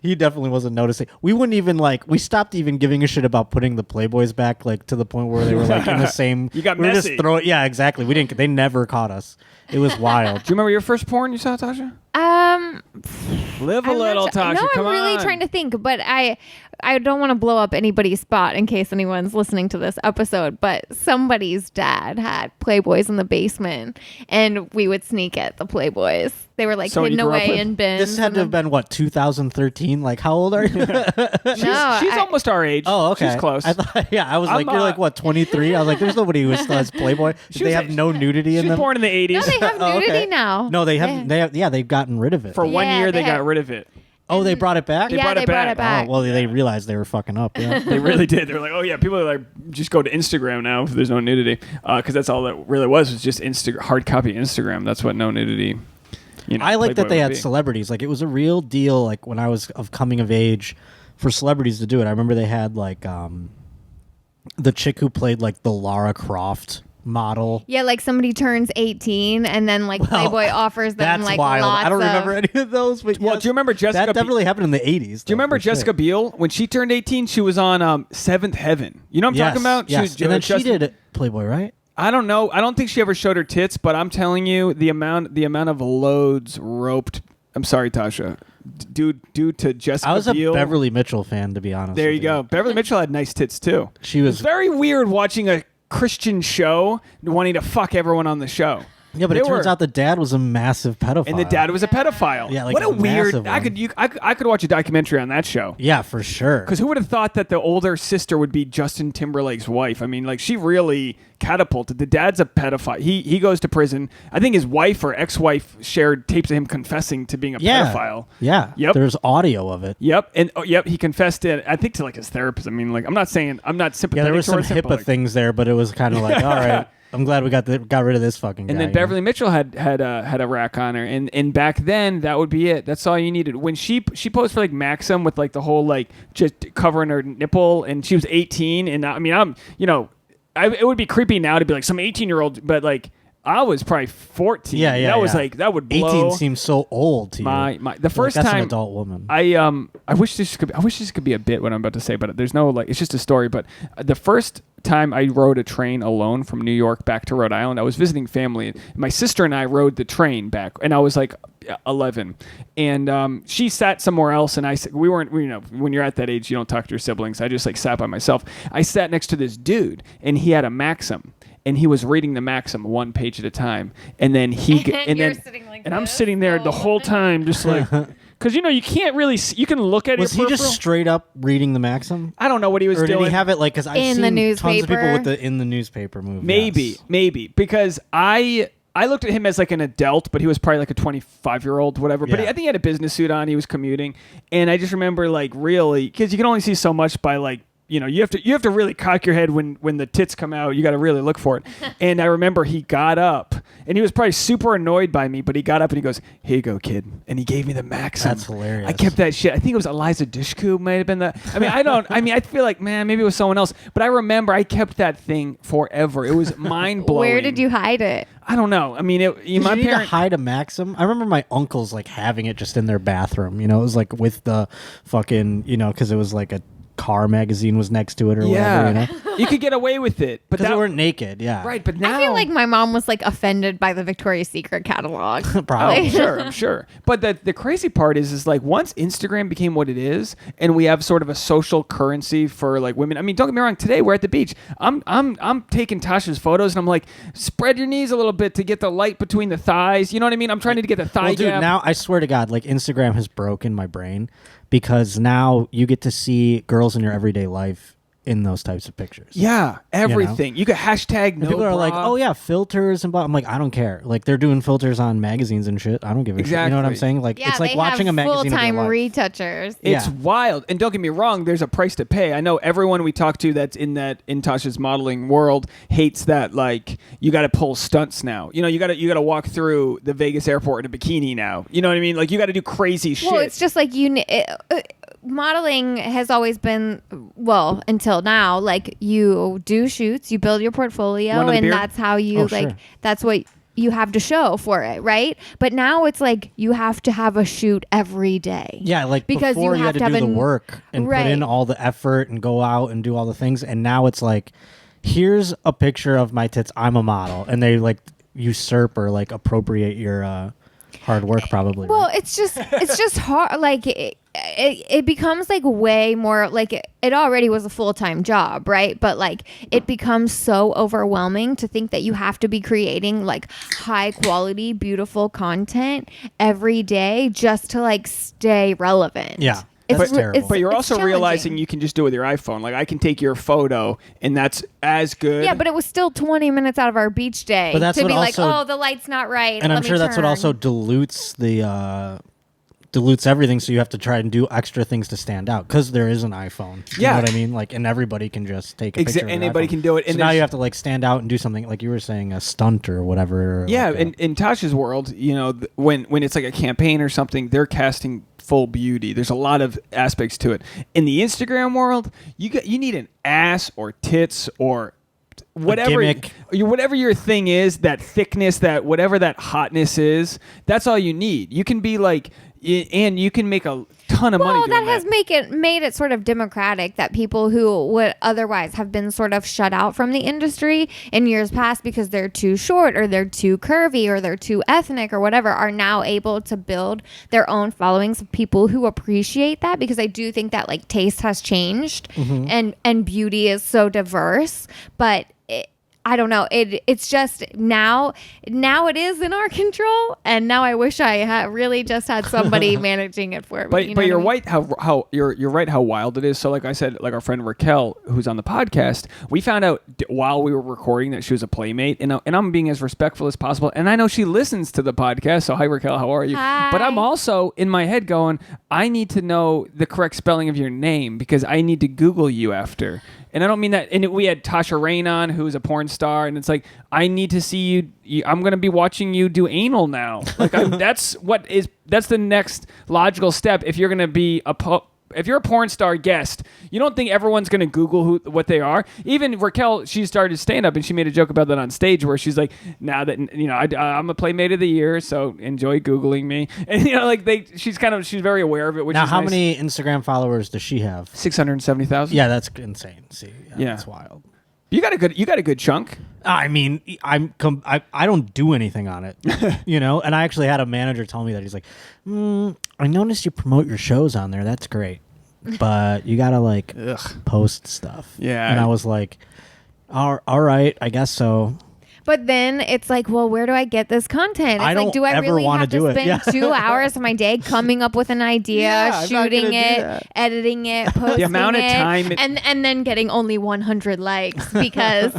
he definitely wasn't noticing. We wouldn't even we stopped even giving a shit about putting the Playboys back to the point where they were in the same. You got we were messy. just throwing. Yeah, exactly. They never caught us. It was wild. Do you remember your first porn you saw, Tasha? Live a little, Tasha. No, come I'm really on. trying to think, but I don't want to blow up anybody's spot in case anyone's listening to this episode, but somebody's dad had Playboys in the basement, and we would sneak at the Playboys. They were hidden away in bins. This had to have been 2013. How old are you? She's almost our age. Oh, okay. She's close. I thought, I was you're 23? I was there's nobody who still has Playboy. They have no nudity in them? She was born in the 80s. No, they have nudity now. No, they have. They've gotten rid of it. For 1 year, they got rid of it. Oh, they brought it back? They brought it back. Oh, well, they realized they were fucking up. Yeah. They really did. They were like, oh, yeah, people are just go to Instagram now if there's no nudity. Because that's all that really was just hard copy Instagram. That's what no nudity. I like that they had celebrities. It was a real deal. When I was of coming of age, for celebrities to do it. I remember they had the chick who played the Lara Croft model. Yeah, like somebody turns 18 and then like Playboy offers them like wild. lots I don't remember any of those. But Well, do you remember Jessica? That definitely happened in the 80s. Do you remember Jessica Biel? When she turned 18, she was on Seventh Heaven. You know what I'm talking about? Yes. She and then she did Playboy, right? I don't know. I don't think she ever showed her tits, but I'm telling you, the amount of loads roped. I'm sorry, Tasha. Due to Jessica I was a Biel. Beverly Mitchell fan, to be honest. There you go. Beverly Mitchell had nice tits too. She was It's very weird watching a Christian show wanting to fuck everyone on the show. Yeah, but it turns out the dad was a massive pedophile. And the dad was a pedophile. Yeah, like what a weird. one. I could watch a documentary on that show. Yeah, for sure. Because who would have thought that the older sister would be Justin Timberlake's wife? I mean, like, she really catapulted. The dad's a pedophile. He goes to prison. I think his wife or ex-wife shared tapes of him confessing to being a pedophile. Yeah. Yep. There's audio of it. Yep. And he confessed it. I think to like his therapist. I mean, like, I'm not sympathetic. Yeah, there was some towards him, HIPAA things there, but it was kind of like, all right. I'm glad we got rid of this fucking guy. And then Beverly Mitchell had a rack on her, and back then that would be it. That's all you needed. When she posed for like Maxim with like the whole like just covering her nipple, and she was 18, and I mean it would be creepy now to be like some 18-year-old, but like I was probably 14. Yeah. That was like that would blow. 18 seems so old to you. The first that's time an adult woman. I wish this could be a bit what I'm about to say, but there's no like it's just a story. But the first time I rode a train alone from New York back to Rhode Island, I was visiting family. My sister and I rode the train back, and I was like 11, and she sat somewhere else, and we weren't, when you're at that age, you don't talk to your siblings. I just like sat by myself. I sat next to this dude, and he had a Maxim. And he was reading the Maxim one page at a time, and then I'm sitting there the whole time, just like, because you can't really you can look at it. Was he just straight up reading the Maxim? I don't know what he was doing. Or did he have it like? Because I've seen the newspaper? tons of people with the in the newspaper movie. Maybe because I looked at him as like an adult, but he was probably like a 25-year-old, whatever. But I think he had a business suit on. He was commuting, and I just remember like really because you can only see so much by like. You have to really cock your head when the tits come out. You got to really look for it. And I remember he got up, and he was probably super annoyed by me, but he got up and he goes, "Here you go, kid," and he gave me the Maxim. That's hilarious. I kept that shit. I think it was Eliza Dushku might have been the. I feel like maybe it was someone else, but I remember I kept that thing forever. It was mind blowing. Where did you hide it? I don't know. I mean, my parents need to hide a Maxim. I remember my uncles like having it just in their bathroom. It was like with the fucking because it was like a car magazine was next to it or whatever. You could get away with it, but they weren't naked. Yeah, right. But now I feel like my mom was like offended by the Victoria's Secret catalog. Probably. I'm sure. But the crazy part is like once Instagram became what it is, and we have sort of a social currency for like women. I mean, don't get me wrong. Today we're at the beach. I'm taking Tasha's photos, and I'm like, spread your knees a little bit to get the light between the thighs. You know what I mean? I'm trying to get the thigh dude, gap. now I swear to God, like Instagram has broken my brain. Because now you get to see girls in your everyday life in those types of pictures. Yeah, everything. You could hashtag no people are bra. like, oh yeah, filters and blah. I'm like, I don't care. Like they're doing filters on magazines and shit. I don't give a shit. You know what I'm saying? Like it's like watching a magazine. Full-time retouchers. It's wild. And don't get me wrong, there's a price to pay. I know everyone we talk to that's in Tasha's modeling world hates that like you got to pull stunts now. You got to walk through the Vegas airport in a bikini now. You know what I mean? Like you got to do crazy shit. Well, it's just like modeling has always been, well, until now, like you do shoots, you build your portfolio, and that's how you that's what you have to show for it, right? But now it's like you have to have a shoot every day. Yeah, like because before you had to do the work and put in all the effort and go out and do all the things, and now it's like, here's a picture of my tits, I'm a model, and they like usurp or like appropriate your hard work probably. Well, right? it's just hard. Like it becomes like way more like it already was a full-time job, right? But like it becomes so overwhelming to think that you have to be creating like high quality, beautiful content every day just to like stay relevant. Yeah. But you're also realizing you can just do it with your iPhone. Like I can take your photo, and that's as good. Yeah, but it was still 20 minutes out of our beach day to be like, oh, the light's not right. And I'm sure that's what also dilutes everything. So you have to try and do extra things to stand out because there is an iPhone. You know what I mean? Like, and everybody can just take a picture. Anybody can do it. And so now you have to like stand out and do something like you were saying, a stunt or whatever. Yeah, in Tasha's world, when it's like a campaign or something, they're casting full beauty. There's a lot of aspects to it. In the Instagram world, you need an ass or tits or just whatever your thing is, that thickness, that whatever that hotness is, that's all you need. You can be like, and you can make a ton of money doing that. Well, that has made it sort of democratic that people who would otherwise have been sort of shut out from the industry in years past because they're too short or they're too curvy or they're too ethnic or whatever are now able to build their own followings of people who appreciate that, because I do think that like taste has changed and beauty is so diverse, but I don't know. It's just now it is in our control, and now I wish I had really just had somebody managing it for me. But you're right how you're right how wild it is. So like I said, like our friend Raquel, who's on the podcast, we found out while we were recording that she was a playmate, and I'm being as respectful as possible. And I know she listens to the podcast. So hi Raquel, how are you? Hi. But I'm also in my head going, I need to know the correct spelling of your name because I need to Google you after. And I don't mean that. And we had Tasha Rain on, who's a porn star, and it's like, I need to see you. I'm going to be watching you do anal now. Like that's the next logical step. If you're going to be if you're a porn star guest, you don't think everyone's going to Google what they are. Even Raquel, she started stand up and she made a joke about that on stage where she's like, now that, I'm a Playmate of the Year, so enjoy Googling me. And, she's very aware of it, which now, is how nice. many Instagram followers does she have? 670,000. Yeah, that's insane. See, that's wild. You got a good chunk. I mean, I don't do anything on it, And I actually had a manager tell me that he's like, I noticed you promote your shows on there. That's great, but you gotta post stuff. Yeah, and I was like, all right, I guess so. But then it's like, well, where do I get this content? It's like, do I really have to spend 2 hours of my day coming up with an idea, shooting it, editing it, posting the amount of time and then getting only 100 likes because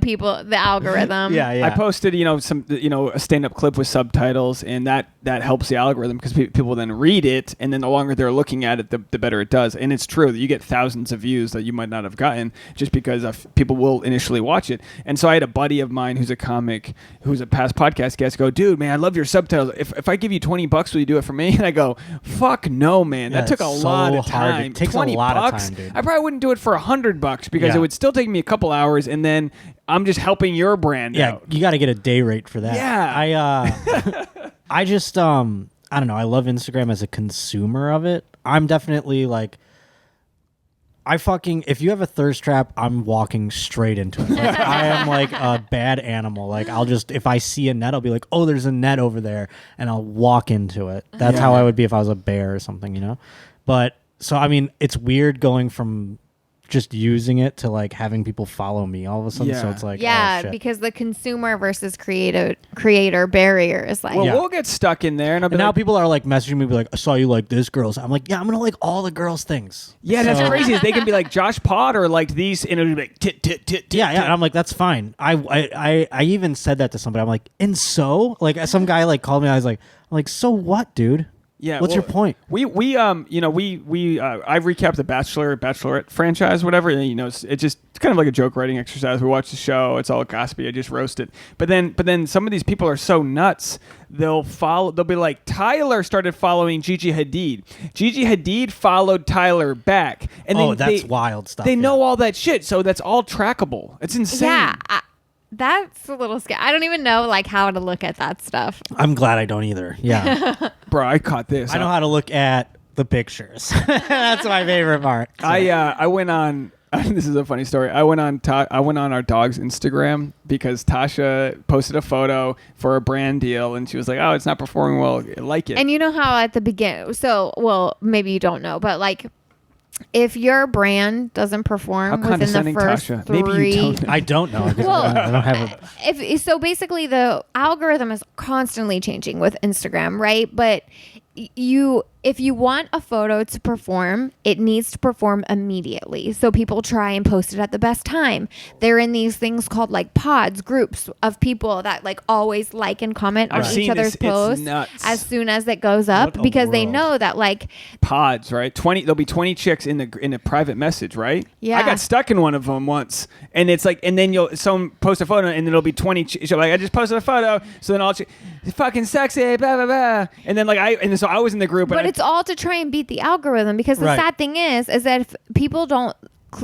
people, the algorithm. Yeah. I posted a stand-up clip with subtitles, and that helps the algorithm because people then read it, and then the longer they're looking at it, the better it does. And it's true that you get thousands of views that you might not have gotten just because people will initially watch it. And so I had a buddy of mine who's a comic, who's a past podcast guest, go, dude, man, I love your subtitles. If I give you $20, will you do it for me? And I go, fuck no, man. That took a lot of time. It takes $20, a lot of time, dude. I probably wouldn't do it for $100 because it would still take me a couple hours, and then I'm just helping your brand out. You got to get a day rate for that. Yeah. I just I don't know. I love Instagram as a consumer of it. I'm definitely like, if you have a thirst trap, I'm walking straight into it. Like, I am like a bad animal. Like, if I see a net, I'll be like, oh, there's a net over there, and I'll walk into it. That's how I would be if I was a bear or something, But so, I mean, it's weird going from just using it to like having people follow me all of a sudden. So it's like, oh, shit. Because the consumer versus creator barrier is like, we'll get stuck in there, and now people are like messaging me, be like, I saw you like this girls. I'm like, yeah, I'm gonna like all the girls things. Yeah, that's crazy. They can be like Josh Potter liked these, and it'll be like tit. Yeah, and I'm like, that's fine. I even said that to somebody. I'm like, and so like some guy like called me. I'm like, so what, dude? Yeah, what's your point? I recapped the Bachelorette franchise, whatever. And, it's just kind of like a joke writing exercise. We watch the show. It's all gossipy. I just roast it. But then some of these people are so nuts. They'll be like, Tyler started following Gigi Hadid. Gigi Hadid followed Tyler back. And that's wild stuff. They know all that shit, so that's all trackable. It's insane. Yeah. That's a little scary. I don't even know like how to look at that stuff. I'm glad I don't either. Yeah. Bro, I caught this. I know how to look at the pictures. That's my favorite part. So. I went on this is a funny story. I went on our dog's Instagram because Tasha posted a photo for a brand deal, and she was like, "Oh, it's not performing well. I like it." And you know how at the beginning, maybe you don't know, but like, if your brand doesn't perform within the first Tasha. 3, maybe you don't know. I don't know. I don't have so basically the algorithm is constantly changing with Instagram, right? But if you want a photo to perform, it needs to perform immediately. So people try and post it at the best time. They're in these things called like pods, groups of people that like always like and comment on each other's posts as soon as it goes up, because they know that like pods, right? There'll be 20 chicks in a private message, right? Yeah. I got stuck in one of them once, and it's like, and then someone post a photo, and then it'll be 20. Like, I just posted a photo, so then it's fucking sexy, blah blah blah, and then so I was in the group, but it's all to try and beat the algorithm, because the sad thing is that if people don't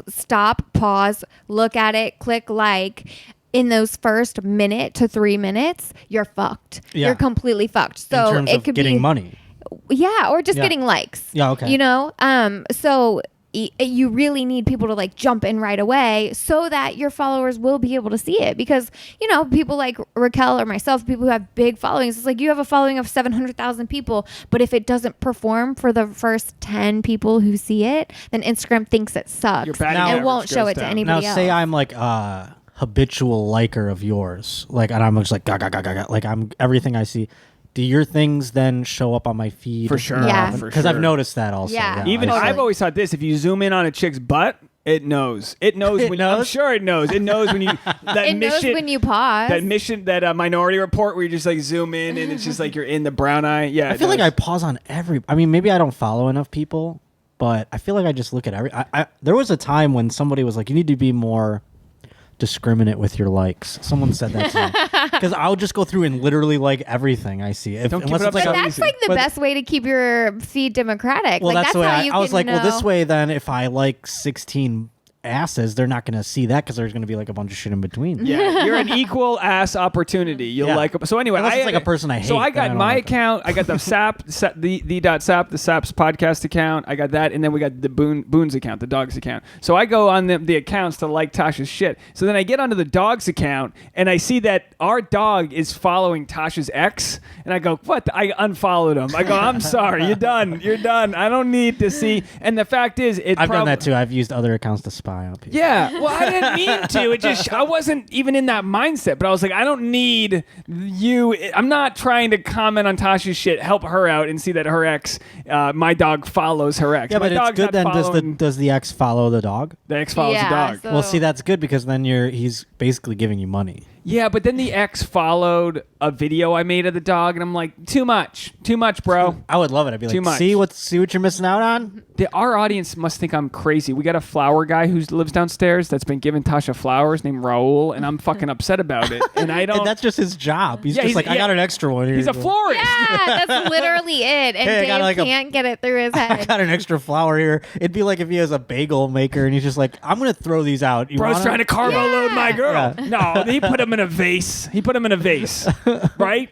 stop, pause, look at it, click like. In those first minute to 3 minutes, you're fucked. Yeah. You're completely fucked. So in terms it of could getting be money. Yeah, or just getting likes. Yeah, okay. You know, so you really need people to like jump in right away so that your followers will be able to see it, because you know, people like Raquel or myself, people who have big followings, it's like you have a following of 700,000 people, but if it doesn't perform for the first 10 people who see it, then Instagram thinks it sucks and won't show it to anybody else. Now say I'm like habitual liker of yours, like, and I'm just like gaga, like I'm everything I see. Do your things then show up on my feed? For sure. Yeah. Because I've noticed that also. Yeah. Even Totally. I've always thought this: if you zoom in on a chick's butt, it knows. It knows when knows? I'm sure it knows. It knows when you that It knows mission when you pause. that Minority Report where you just like zoom in and it's just like you're in the brown eye. Yeah, I feel like I pause on every. I mean, maybe I don't follow enough people, but I feel like I just look at every. There was a time when somebody was like, "You need to be more discriminate with your likes." Someone said that to me, because I'll just go through and literally like everything I see. Don't give it up but so that's easy. like the best way to keep your feed democratic. Well, like, that's the way how you I was can like, know. well, this way then if I like 16 asses, they're not going to see that because there's going to be like a bunch of shit in between. Yeah, you're an equal ass opportunity. You'll Yeah. like. So anyway, Unless it's like a person I hate. So I then got don't my like them. account. I got the SAP, the SAP's podcast account. I got that, and then we got the Boone's account, the dog's account. So I go on the accounts to like Tasha's shit. So then I get onto the dog's account, and I see that our dog is following Tasha's ex, and I go, what? I unfollowed him. I go, I'm sorry, you're done. You're done. I don't need to see. And the fact is, I've done that too. I've used other accounts to spy on people. Yeah, well, I didn't mean to. It just I wasn't even in that mindset. But I was like, I don't need you. I'm not trying to comment on Tasha's shit. Help her out and see that her ex, my dog follows her ex. Yeah, my but it's dog's good not then. following- Does the ex follow the dog? the ex follows the dog? so- Well, see, that's good because then he's basically giving you money. Yeah, but then the ex followed a video I made of the dog, and I'm like, too much, bro. I would love it. I'd be Too like, much. see what you're missing out on. Our audience must think I'm crazy. We got a flower guy who lives downstairs that's been giving Tasha flowers named Raul, and I'm fucking upset about it. And I don't. And that's just his job. He's Yeah, just like, I got an extra one here. He's a florist. Yeah, that's literally it. And Hey, I got Dave like can't get it through his I head. got an extra flower here. It'd be like if he has a bagel maker and he's just like, I'm gonna throw these out. You Bro's want trying to carbo load my girl. Yeah. No, he put him in a vase. Right?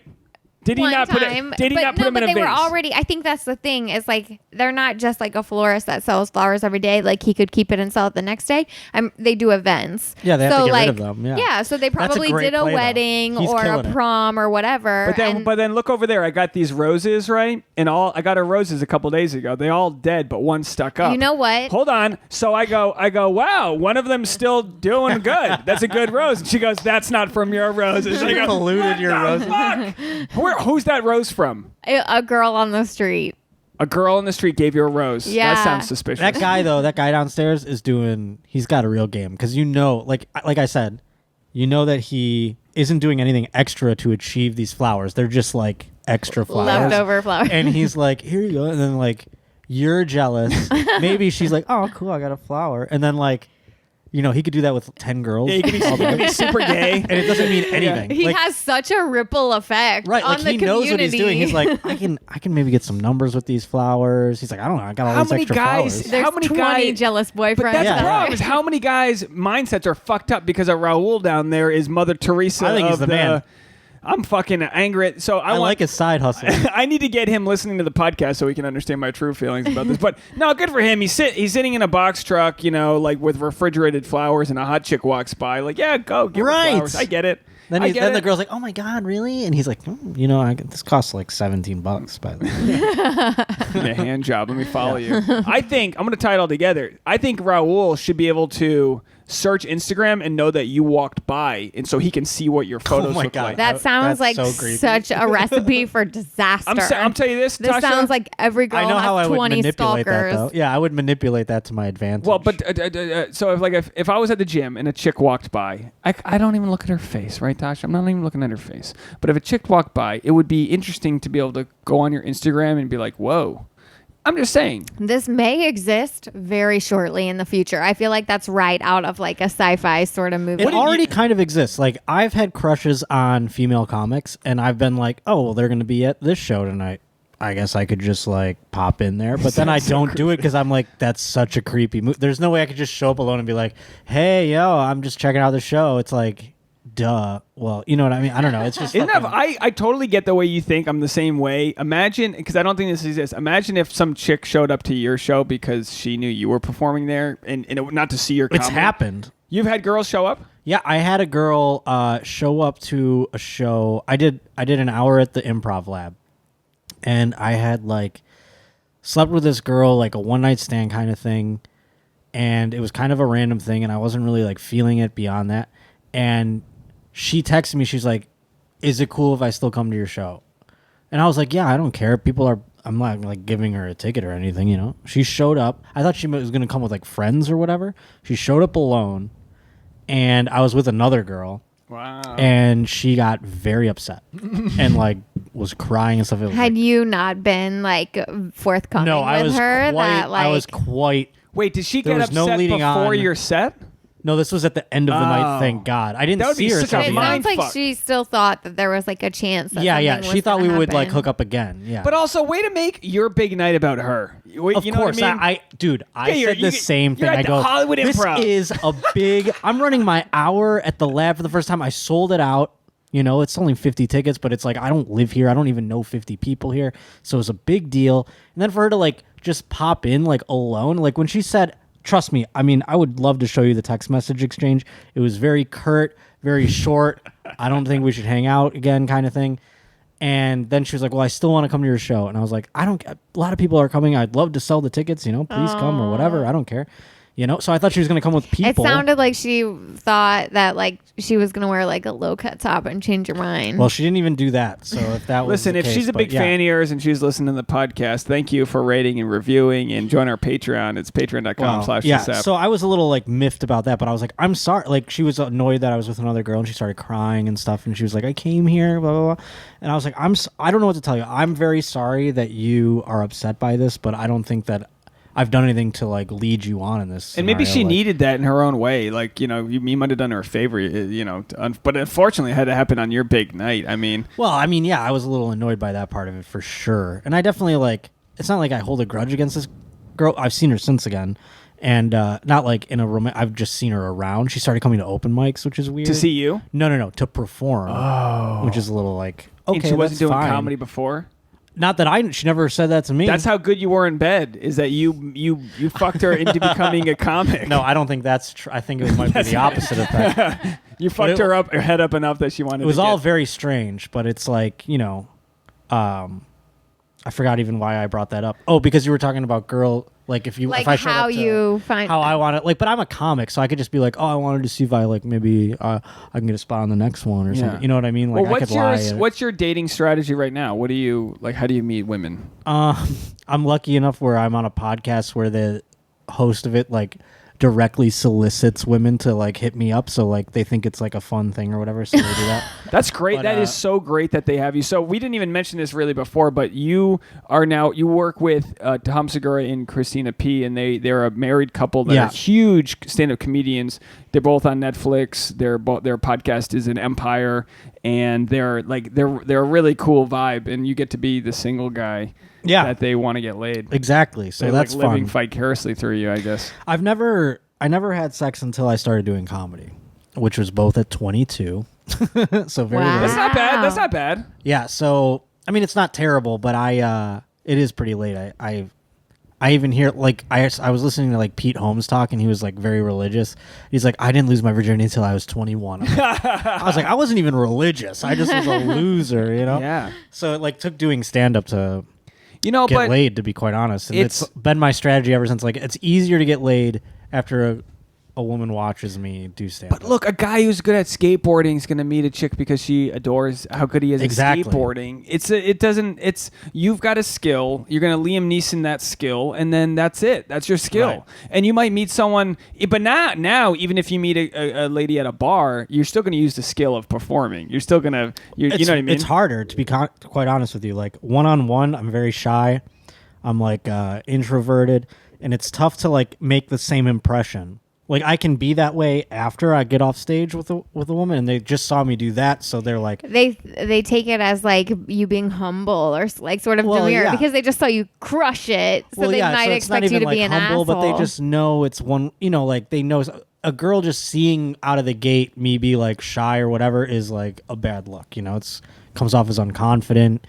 Did he One not time, put? Did he not put him in a they vase? were already. I think that's the thing. Is like they're not just like a florist that sells flowers every day. Like he could keep it and sell it the next day. They do events. Yeah, they have so to get like, rid of them. Yeah. so they That's a probably great did a play, though. wedding He's or a killing it. prom or whatever. But then look over there. I got these roses, right? And I got her roses a couple days ago. They all dead, but one stuck up. You know what? Hold on. So I go, wow, one of them's still doing good. That's a good rose. And she goes, that's not from your roses. I You go, polluted your roses. Who's that rose from? A girl on the street. A girl in the street gave you a rose. Yeah. That sounds suspicious. That guy downstairs is he's got a real game because like I said, you know that he isn't doing anything extra to achieve these flowers. They're just like extra flowers. Leftover flowers. And he's like, here you go. And then like, you're jealous. Maybe she's like, oh, cool, I got a flower. And then like, you know, he could do that with 10 girls. Yeah, he could be super gay. And it doesn't mean anything. He like, has such a ripple effect right, on like the he community. knows what he's doing. He's like, I can maybe get some numbers with these flowers. He's like, I don't know, I got all How these many extra guys- flowers. There's How many 20 guys- jealous boyfriends. But that's Yeah. the problem is how many guys' mindsets are fucked up because of Raul down there is Mother Teresa. I think he's of the man. I'm fucking angry. So I like his side hustle. I need to get him listening to the podcast so he can understand my true feelings about this. But no, good for him. He's sitting in a box truck, you know, like with refrigerated flowers, and a hot chick walks by. Like, yeah, go give her Right. flowers. I get it. Then I get the it. girl's like, "Oh my god, really?" And he's like, "You know, this costs like $17, by the way." a hand job. Let me follow you. I think I'm going to tie it all together. I think Raul should be able to search Instagram and know that you walked by, and so he can see what your photos my look God. like. That sounds That's like so creepy. such a recipe for disaster. I'm telling you this, This Tasha. sounds like every girl I know how I has would 20 manipulate stalkers. that, though. Yeah, I would manipulate that to my advantage. Well, but so if I was at the gym and a chick walked by, I don't even look at her face, right, Tasha? I'm not even looking at her face. But if a chick walked by, it would be interesting to be able to go on your Instagram and be like, whoa. I'm just saying. This may exist very shortly in the future. I feel like that's right out of like a sci-fi sort of movie. it already kind of exists. Like, I've had crushes on female comics, and I've been like, "Oh, well, they're going to be at this show tonight." I guess I could just like pop in there, but then I don't do it because I'm like, that's such a creepy move. There's no way I could just show up alone and be like, hey, yo, I'm just checking out the show. It's like, duh. Well, you know what I mean? I don't know. It's just I totally get the way you think. I'm the same way. Imagine, because I don't think this exists. Imagine if some chick showed up to your show because she knew you were performing there and not to see your comedy. It's happened. You've had girls show up? Yeah, I had a girl show up to a show. I did an hour at the Improv Lab, and I had like slept with this girl, like a one night stand kind of thing, and it was kind of a random thing, and I wasn't really like feeling it beyond that. And she texted me. She's like, "Is it cool if I still come to your show?" And I was like, "Yeah, I don't care. I'm not like giving her a ticket or anything, you know." She showed up. I thought she was going to come with like friends or whatever. She showed up alone. And I was with another girl. Wow. And she got very upset and like was crying and stuff. Had you not been like forthcoming with her? I was quite. Wait, did she get upset before your set? No, this was at the end of the night. Thank God, I didn't see her. It sounds like she still thought that there was like a chance. That yeah. She thought we would like hook up again. Yeah. But also, way to make your big night about her. Of course, I said the same thing. I go, Hollywood Improv. This is a big. I'm running my hour at the lab for the first time. I sold it out. You know, it's only 50 tickets, but it's like I don't live here. I don't even know 50 people here, so it's a big deal. And then for her to like just pop in like alone, like when she said. Trust me, I mean, I would love to show you the text message exchange. It was very curt, very short. I don't think we should hang out again kind of thing. And then she was like, well, I still want to come to your show. And I was like, a lot of people are coming. I'd love to sell the tickets, you know, please come or whatever. I don't care. You know, so I thought she was going to come with people. It sounded like she thought that like she was going to wear like a low cut top and change her mind. Well, she didn't even do that. So if that was listen, if she's a big fan of yours and she's listening to the podcast, thank you for rating and reviewing and join our Patreon. It's patreon.com/SAP. Yeah. So I was a little like miffed about that, but I was like, I'm sorry. Like she was annoyed that I was with another girl and she started crying and stuff. And she was like, I came here, blah, blah, blah. And I was like, I don't know what to tell you. I'm very sorry that you are upset by this, but I don't think that I've done anything to like lead you on in this scenario. And maybe she needed that in her own way. Like, you know, you might have done her a favor, you know, but unfortunately it had to happen on your big night. I mean, yeah, I was a little annoyed by that part of it for sure. And I definitely like, it's not like I hold a grudge against this girl. I've seen her since again. And not like in a I've just seen her around. She started coming to open mics, which is weird. To see you? No, to perform. Oh. Which is a little like, okay, and she wasn't doing fine. Comedy before? Not that she never said that to me. That's how good you were in bed, is that you fucked her into becoming a comic. No, I don't think that's true. I think it might be the opposite of that. You fucked her head up enough that she wanted to. It was all very strange, but it's like, you know, I forgot even why I brought that up. Oh, because you were talking about if I showed how up to you find how I want it, like, but I'm a comic, so I could just be like, oh, I wanted to see if I like maybe I can get a spot on the next one or something. You know what I mean? Like, well, what's your dating strategy right now? What do you like? How do you meet women? I'm lucky enough where I'm on a podcast where the host of it like directly solicits women to like hit me up, so like they think it's like a fun thing or whatever, so they do that. That's great. That is so great that they have you. So we didn't even mention this really before, but you work with Tom Segura and Christina P, and they're a married couple that are huge stand-up comedians. They're both on Netflix. Their podcast is an empire, and they're a really cool vibe, and you get to be the single guy. Yeah, that they want to get laid. Exactly. So that's like living fun. Vicariously through you, I guess. I never had sex until I started doing comedy, which was both at 22. So very late. That's not bad. That's not bad. Yeah. So I mean, it's not terrible, but it is pretty late. I even hear like I was listening to like Pete Holmes talk, and he was like very religious. He's like, I didn't lose my virginity until I was 21. I was like, I wasn't even religious. I just was a loser, you know? Yeah. So it like took doing stand up to get laid, to be quite honest. And it's been my strategy ever since. Like, it's easier to get laid after a woman watches me do stand-up. But look, a guy who's good at skateboarding is going to meet a chick because she adores how good he is at skateboarding. You've got a skill. You're going to Liam Neeson that skill, and then that's it. That's your skill. Right. And you might meet someone, but now even if you meet a lady at a bar, you're still going to use the skill of performing. You're still going to, you know what I mean? It's harder, to be quite honest with you. Like, one-on-one, I'm very shy. I'm like introverted, and it's tough to like make the same impression like I can be that way after I get off stage with a woman, and they just saw me do that, so they're like they take it as like you being humble or like sort of demure because they just saw you crush it, so they might expect you to be an humble, but they just know it's one. Like they know a girl just seeing out of the gate me be like shy or whatever is like a bad look. It's comes off as unconfident.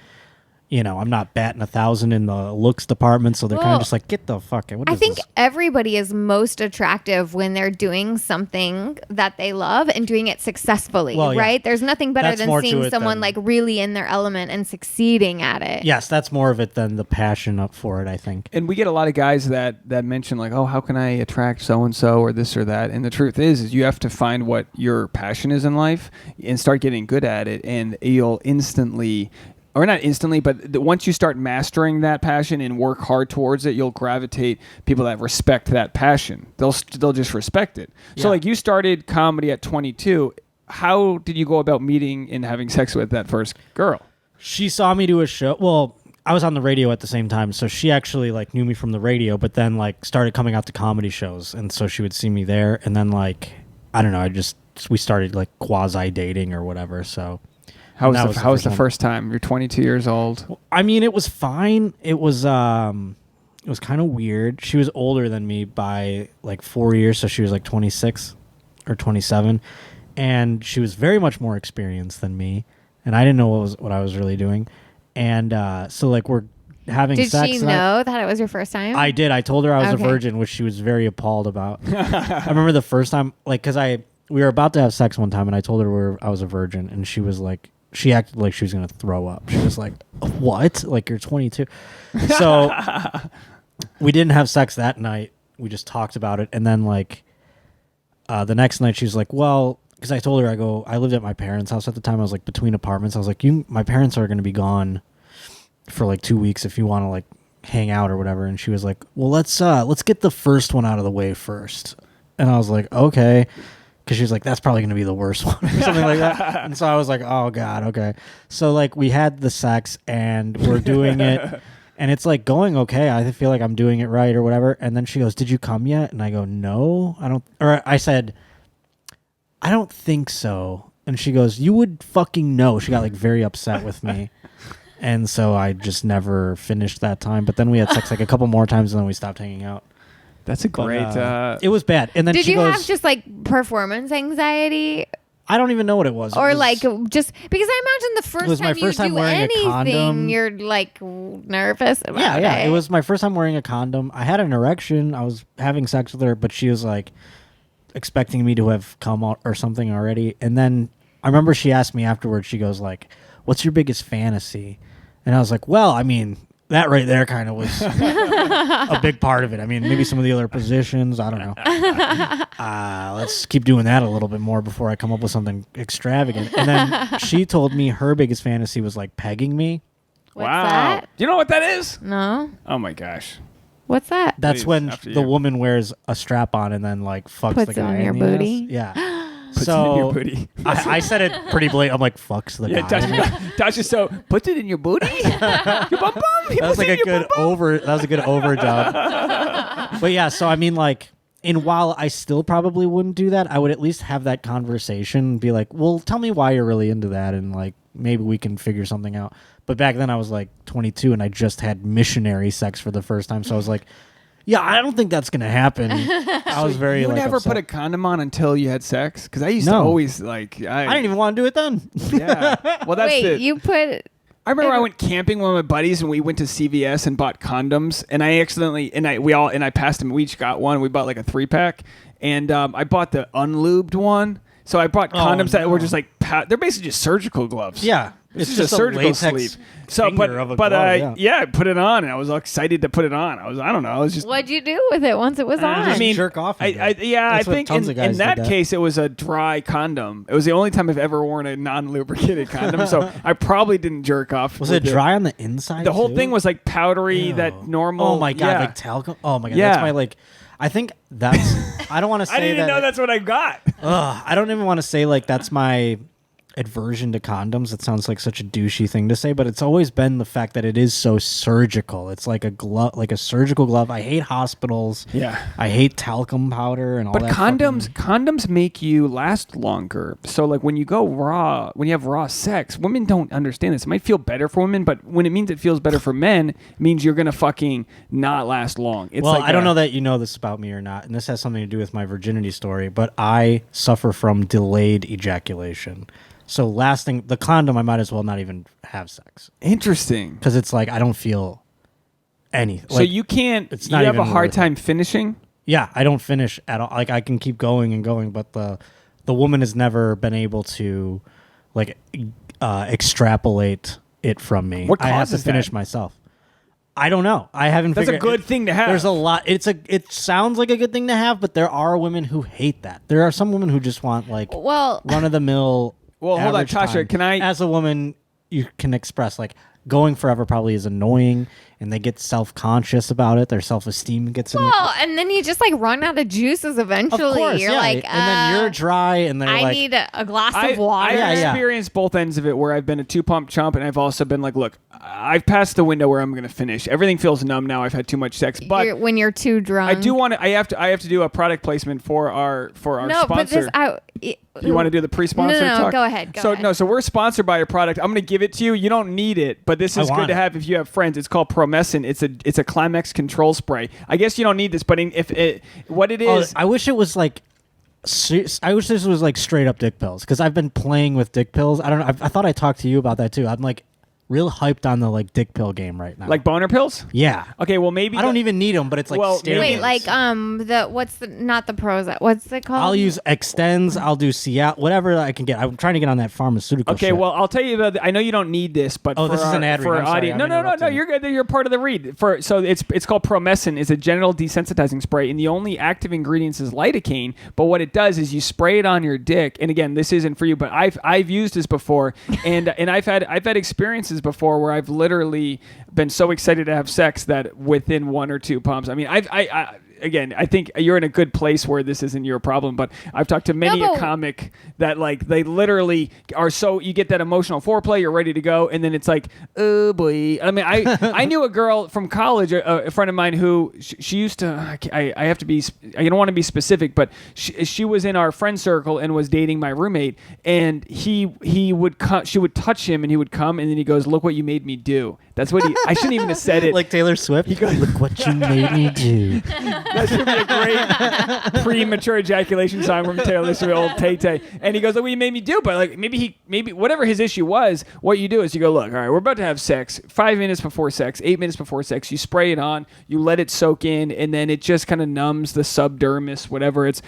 I'm not batting 1,000 in the looks department, so they're kind of just like, get the fuck out. I think everybody is most attractive when they're doing something that they love and doing it successfully, right? There's nothing better than seeing someone like really in their element and succeeding at it. Yes, that's more of it than the passion up for it, I think. And we get a lot of guys that mention like, oh, how can I attract so-and-so or this or that? And the truth is you have to find what your passion is in life and start getting good at it, and you'll instantly... Or not instantly, but once you start mastering that passion and work hard towards it, you'll gravitate people that respect that passion. They'll just respect it. Yeah. So like you started comedy at 22. How did you go about meeting and having sex with that first girl? She saw me do a show. Well, I was on the radio at the same time, so she actually like knew me from the radio, but then like started coming out to comedy shows, and so she would see me there, and then like I don't know, we started like quasi dating or whatever. So. How was the first time? You're 22 years old. I mean, it was fine. It was kind of weird. She was older than me by like 4 years, so she was like 26 or 27, and she was very much more experienced than me, and I didn't know what I was really doing, and so like we're having sex. Did she know that it was your first time? I did. I told her I was a virgin, which she was very appalled about. I remember the first time, like, because we were about to have sex one time, and I told her I was a virgin, and she was like. She acted like she was going to throw up. She was like, what? Like, you're 22. So we didn't have sex that night. We just talked about it. And then, like, the next night, she was like, well, because I told her, I lived at my parents' house at the time. I was, like, between apartments. I was like, my parents are going to be gone for, like, 2 weeks if you want to, like, hang out or whatever. And she was like, well, let's get the first one out of the way first. And I was like, okay. Because she was like, that's probably going to be the worst one or something like that. And so I was like, oh, God, okay. So, like, we had the sex, and we're doing it, and it's, like, going okay. I feel like I'm doing it right or whatever. And then she goes, did you come yet? And I go, no, I don't. Or I said, I don't think so. And she goes, you would fucking know. She got, like, very upset with me. And so I just never finished that time. But then we had sex, like, a couple more times, and then we stopped hanging out. That's a great... it was bad. And then did you have just like performance anxiety? I don't even know what it was. Or like just because I imagine the first time you do anything, you're like nervous about it. Yeah. It was my first time wearing a condom. I had an erection. I was having sex with her, but she was like expecting me to have come out or something already. And then I remember she asked me afterwards, she goes like, what's your biggest fantasy? And I was like, well, I mean... That right there kind of was a big part of it. I mean, maybe some of the other positions. I don't know. Let's keep doing that a little bit more before I come up with something extravagant. And then she told me her biggest fantasy was like pegging me. What's that? Do you know what that is? No. Oh my gosh. What's that? That's Please, when the woman wears a strap on and then like fucks puts the guy in your booty. Ass. Yeah. Puts it in your booty. I said it pretty blatant. I'm like, fucks the guy. Tasha, so puts it in your booty? Your bum bum? That was like a good over job. But yeah, so I mean like, and while I still probably wouldn't do that, I would at least have that conversation and be like, well, tell me why you're really into that and like maybe we can figure something out. But back then I was like 22 and I just had missionary sex for the first time. So I was like, yeah, I don't think that's going to happen. I was very You like, never upset. put a condom on until you had sex? Because I used to always like... I didn't even want to do it then. Yeah. Well, that's you put... I remember I went camping with my buddies and we went to CVS and bought condoms and I accidentally... And I passed them. We each got one. We bought like a 3-pack. And I bought the unlubed one. So I bought condoms that were just like... They're basically just surgical gloves. Yeah. It's just a surgical sleeve. So, but I put it on, and I was all excited to put it on. I don't know. I was just. What'd you do with it once it was on? I mean, jerk off. I think in that case it was a dry condom. It was the only time I've ever worn a non-lubricated condom, so I probably didn't jerk off. Was it dry on the inside? The whole thing was like powdery, that normal. Oh my god, like talcum. Oh my god, that's my like. I think that's. I don't want to say. I didn't even know that's what I got. I don't even want to say like that's my. aversion to condoms. It sounds like such a douchey thing to say, but it's always been the fact that it is so surgical. It's like a glove, like a surgical glove. I hate hospitals. Yeah. I hate talcum powder and all that. But condoms make you last longer. So like when you have raw sex, women don't understand this. It might feel better for women, but when it means it feels better for men, it means you're going to fucking not last long. It's I don't know that you know this about me or not, and this has something to do with my virginity story, but I suffer from delayed ejaculation. So the condom, I might as well not even have sex. Interesting. Because it's like I don't feel anything. So you can't, you have a hard time finishing? Yeah, I don't finish at all. Like I can keep going and going, but the woman has never been able to like extrapolate it from me. What I have causes to finish that? myself. I don't know. I haven't That's figured a good thing to have. There's a lot. It sounds like a good thing to have, but there are women who hate that. There are some women who just want like run of the mill. Well, hold on, Tasha. Time. Can I? As a woman, you can express like going forever probably is annoying, and they get self-conscious about it. Their self-esteem gets in it. Well, and then you just like run out of juices eventually. Of course, you're like, and then you're dry, and they're I need a glass of water. I've experienced both ends of it, where I've been a 2-pump chump, and I've also been like, look, I've passed the window where I'm going to finish. Everything feels numb now. I've had too much sex, but when you're too drunk, I do want to. I have to do a product placement for our sponsor. You want to do the pre-sponsor no, talk? Go ahead. So we're sponsored by a product. I'm going to give it to you. You don't need it, but this is good to have if you have friends. It's called Promescent. It's a climax control spray. I guess you don't need this, but what it is, I wish it was like. I wish this was like straight up dick pills, because I've been playing with dick pills. I don't know. I thought I talked to you about that too. I'm like real hyped on the like dick pill game right now. like boner pills. Yeah. Okay. Well, maybe I don't even need them, but it's like wait, like not the Prozac. What's it called? I'll use Extends. I'll do Cialis, whatever I can get. I'm trying to get on that pharmaceutical. Okay. shit. Well, I'll tell you about. I know you don't need this, but this is an ad for read. our I'm sorry, audience. No. You're good. You're part of the read. So it's called Promescent. It's a genital desensitizing spray, and the only active ingredients is lidocaine. But what it does is you spray it on your dick. And again, this isn't for you, but I've used this before, and I've had experiences before where I've literally been so excited to have sex that within 1 or 2 pumps. I mean, I think you're in a good place where this isn't your problem, but I've talked to many a comic that like they literally are so you get that emotional foreplay, you're ready to go, and then it's like, oh boy. I mean, I knew a girl from college, a friend of mine who she used to. I have to be. I don't want to be specific, but she was in our friend circle and was dating my roommate, and she would touch him and he would come, and then he goes, "Look what you made me do." That's what I shouldn't even have said it. Like Taylor Swift. He goes, "Look what you made me do." That should be a great premature ejaculation song from Taylor Swift, old Tay Tay. And he goes, "Look what you made me do." But like maybe whatever his issue was, what you do is you go, "Look, all right, we're about to have sex. 5 minutes before sex, 8 minutes before sex, you spray it on, you let it soak in, and then it just kind of numbs the subdermis, whatever it's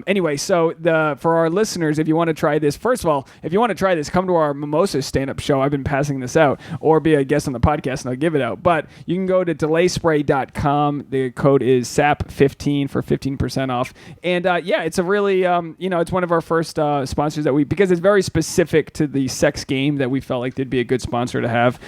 anyway." So for our listeners, if you want to try this, first of all, if you want to try this, come to our Mimosa stand-up show. I've been passing this out, or be a guest on the podcast and I'll give it out. But you can go to delayspray.com. The code is SAP15 for 15% off. And it's a really, it's one of our first sponsors because it's very specific to the sex game that we felt like they'd be a good sponsor to have.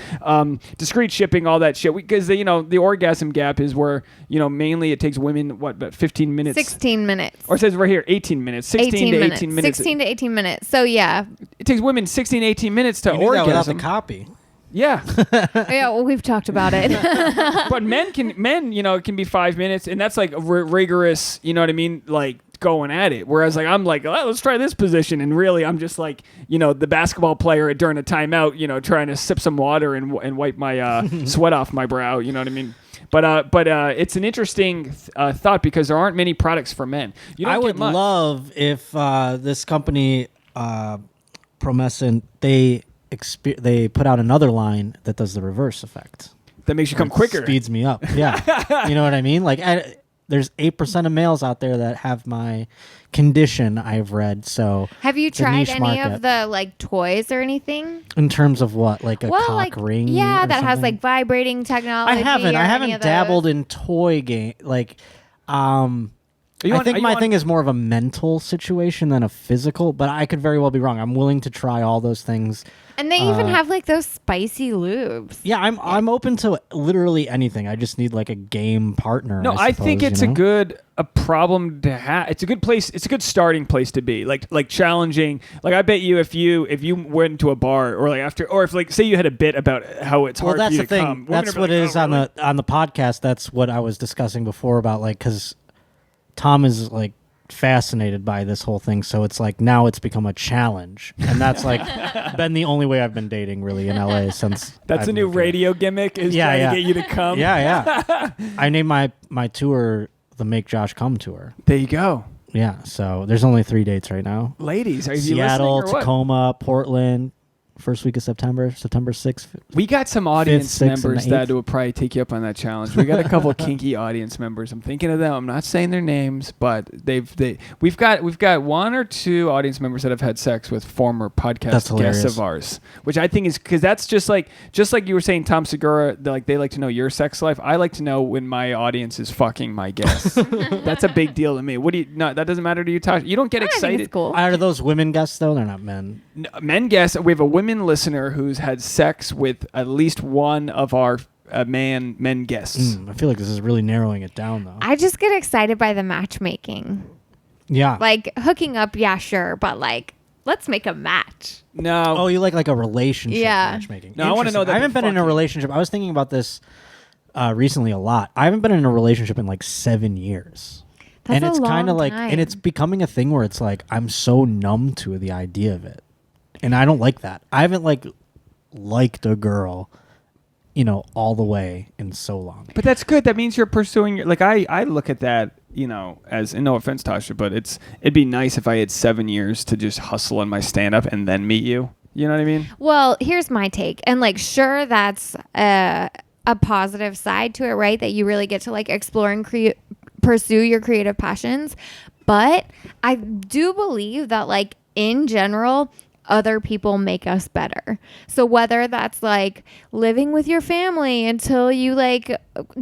Discreet shipping, all that shit. Because the orgasm gap is where, mainly it takes women, about 15 minutes? 16 minutes. Or it says right here, 18 minutes. 16 to 18 minutes. 16 to 18 minutes. So, yeah. It takes women 16 to 18 minutes to orgasm. That without the copy. Yeah. Yeah, well, we've talked about it. But men, it can be 5 minutes, and that's like a rigorous, you know what I mean? Like going at it. Whereas like I'm like, let's try this position, and really I'm just like, the basketball player during a timeout, trying to sip some water and wipe my sweat off my brow. You know what I mean? But it's an interesting thought because there aren't many products for men. I would love if this company, Promescent, they put out another line that does the reverse effect. That makes you come quicker. Speeds me up. Yeah. You know what I mean? Like there's 8% of males out there that have my condition, I've read. So have you tried any of the like toys or anything? In terms of what? Like a cock ring? Yeah, that something? has like vibrating technology. I haven't dabbled in toy game. Like I think my thing is more of a mental situation than a physical, but I could very well be wrong. I'm willing to try all those things. And they even have like those spicy lubes. Yeah, I'm open to literally anything. I just need like a game partner. No, I think it's a problem to have. It's a good place. It's a good starting place to be. Like challenging. Like I bet you if you went to a bar or like after or if like say you had a bit about how it's hard for you to come. That's what it is on the podcast. That's what I was discussing before about like because Tom is like fascinated by this whole thing, so it's like now it's become a challenge, and that's like been the only way I've been dating really in LA since. That's a new radio gimmick is trying to get you to come. Yeah. I named my tour the Make Josh Come tour. There you go. Yeah, so there's only 3 dates right now. Ladies, are you Seattle, listening or Tacoma, Portland. First week of September 6th. We got some audience 5th, 6th, members that will probably take you up on that challenge. We got a couple kinky audience members. I'm thinking of them. I'm not saying their names, but we've got 1 or 2 audience members that have had sex with former podcast guests of ours, which I think is because that's just like you were saying, Tom Segura. They like to know your sex life. I like to know when my audience is fucking my guests. That's a big deal to me. What do you? No, that doesn't matter to you, Tasha. You don't get excited. I think it's cool. Are those women guests though? They're not men. No, men guests. We have a women listener who's had sex with at least one of our men guests. I feel like this is really narrowing it down though. I just get excited by the matchmaking. Yeah. Like hooking up, yeah, sure, but like let's make a match. No. Oh, you like a relationship matchmaking. No, I want to know that. I haven't been in a relationship. I was thinking about this recently a lot. I haven't been in a relationship in like 7 years. That's and it's kind of like and it's becoming a thing where it's like I'm so numb to the idea of it. And I don't like that. I haven't liked a girl, all the way in so long. But that's good. That means you're pursuing your, like I look at that, as, and no offense, Tasha, but it'd be nice if I had 7 years to just hustle on my stand up and then meet you. You know what I mean? Well, here's my take. And sure, that's a positive side to it, right? That you really get to explore and pursue your creative passions. But I do believe that in general, other people make us better. So whether that's living with your family until you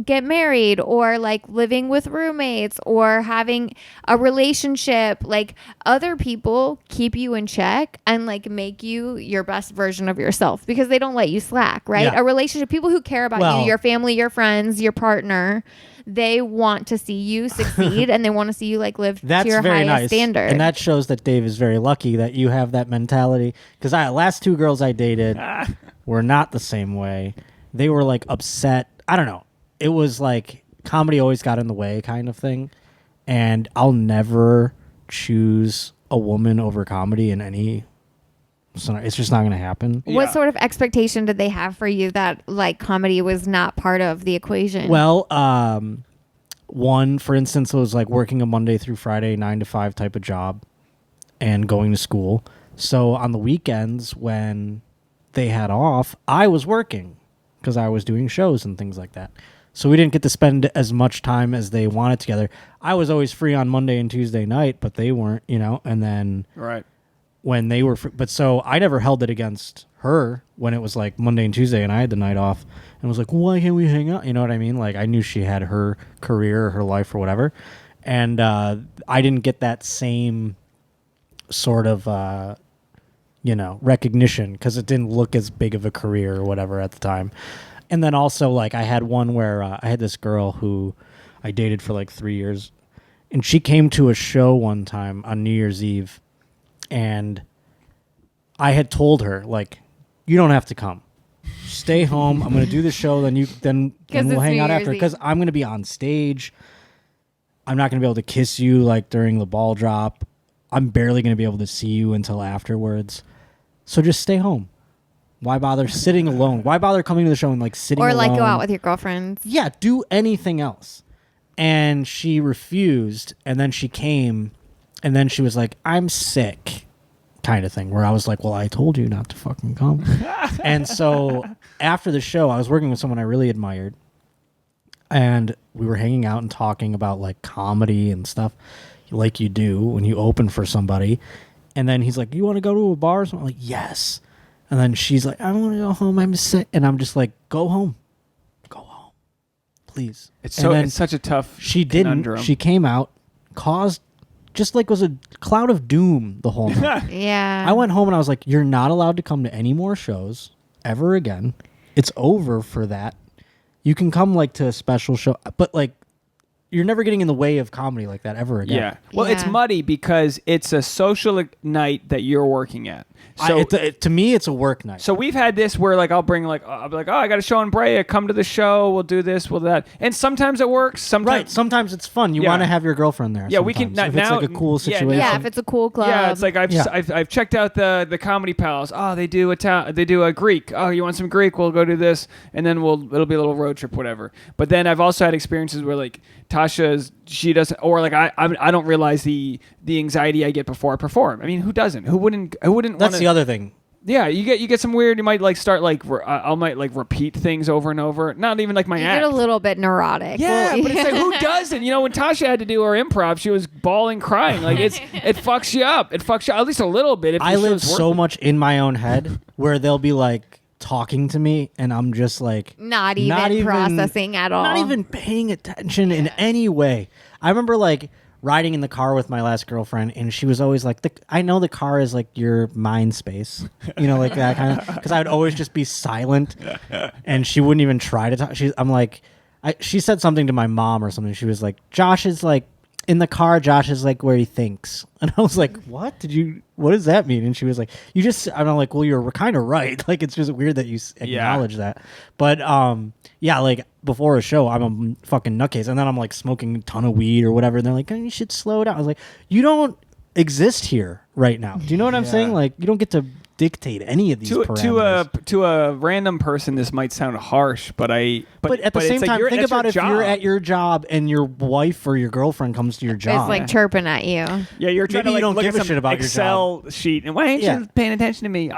get married, or living with roommates, or having a relationship, other people keep you in check and make you your best version of yourself because they don't let you slack, right? Yeah. A relationship, people who care about you, your family, your friends, your partner, they want to see you succeed and they want to see you live to your highest standard. And that shows that Dave is very lucky that you have that mentality. Because last 2 girls I dated were not the same way. They were upset. I don't know. It was comedy always got in the way kind of thing. And I'll never choose a woman over comedy in any. So it's just not going to happen. What sort of expectation did they have for you that comedy was not part of the equation? Well, one, for instance, was working a Monday through Friday 9 to 5 type of job and going to school. So on the weekends when they had off, I was working because I was doing shows and things like that. So we didn't get to spend as much time as they wanted together. I was always free on Monday and Tuesday night, but they weren't, and then right. When they were but so I never held it against her when it was Monday and Tuesday and I had the night off and was why can't we hang out? You know what I mean? I knew she had her career or her life or whatever. And I didn't get that same sort of recognition because it didn't look as big of a career or whatever at the time. And then also I had one where I had this girl who I dated for 3 years, and she came to a show one time on New Year's Eve. And I had told her, you don't have to come. Stay home. I'm going to do the show. Then we'll hang out after. Because I'm going to be on stage. I'm not going to be able to kiss you during the ball drop. I'm barely going to be able to see you until afterwards. So just stay home. Why bother sitting alone? Why bother coming to the show and sitting alone? Or go out with your girlfriends. Yeah, do anything else. And she refused. And then she came. And then she was I'm sick, kind of thing, where I was well, I told you not to fucking come. And so after the show, I was working with someone I really admired. And we were hanging out and talking about comedy and stuff like you do when you open for somebody. And then he's you want to go to a bar or something? I'm yes. And then she's I want to go home. I'm sick. And I'm just go home. Go home. Please. It's such a tough She conundrum. didn't. She came out. caused just like was a cloud of doom the whole night. Yeah. I went home and I was like, you're not allowed to come to any more shows ever again. It's over for that. You can come like to a special show, but like you're never getting in the way of comedy like that ever again. Yeah. Well, it's muddy because it's a social night that you're working at. So to me, it's a work night. So we've had this where like I'll be like, oh, I got a show in Brea. Come to the show. We'll do this. We'll do that. And sometimes it works. Sometimes it's fun. You want to have your girlfriend there. Yeah, we can. If it's like a cool situation. Yeah, if it's a cool club. Yeah, it's like I've checked out the Comedy Pals. Oh, they do a Greek. Oh, you want some Greek? We'll go do this, and then it'll be a little road trip, whatever. But then I've also had experiences where like she doesn't, or like I don't realize the anxiety I get before I perform. I mean, who doesn't? Who wouldn't? That's the other thing. Yeah, you get some weird. You might like start like I might like repeat things over and over. Not even like my act. You get a little bit neurotic. Yeah, but it's like who doesn't? You know, when Tasha had to do her improv, she was bawling, crying. Like it fucks you up. It fucks you up, at least a little bit. If I live so much in my own head where they'll be like talking to me and I'm just like not even processing at all. Not even paying attention in any way. I remember like riding in the car with my last girlfriend, and she was always like, I know the car is like your mind space, you know, like that kind of, because I would always just be silent, and she wouldn't even try to talk. She said something to my mom or something. She was like, Josh is like, in the car, Josh is like where he thinks. And I was like, what does that mean? And she was like, I'm like, well, you're kind of right. Like, it's just weird that you acknowledge that. But, yeah, like before a show, I'm a fucking nutcase. And then I'm like smoking a ton of weed or whatever. And they're like, oh, you should slow down. I was like, you don't exist here right now. Do you know what I'm saying? Like, you don't get to dictate any of these parameters. To a random person, this might sound harsh, but at the same time, think about if you're at your job and your wife or your girlfriend comes to your job. It's like chirping at you. Yeah, you're trying to like, don't look give at a shit about Excel your job. sheet, and why ain't you paying attention to me?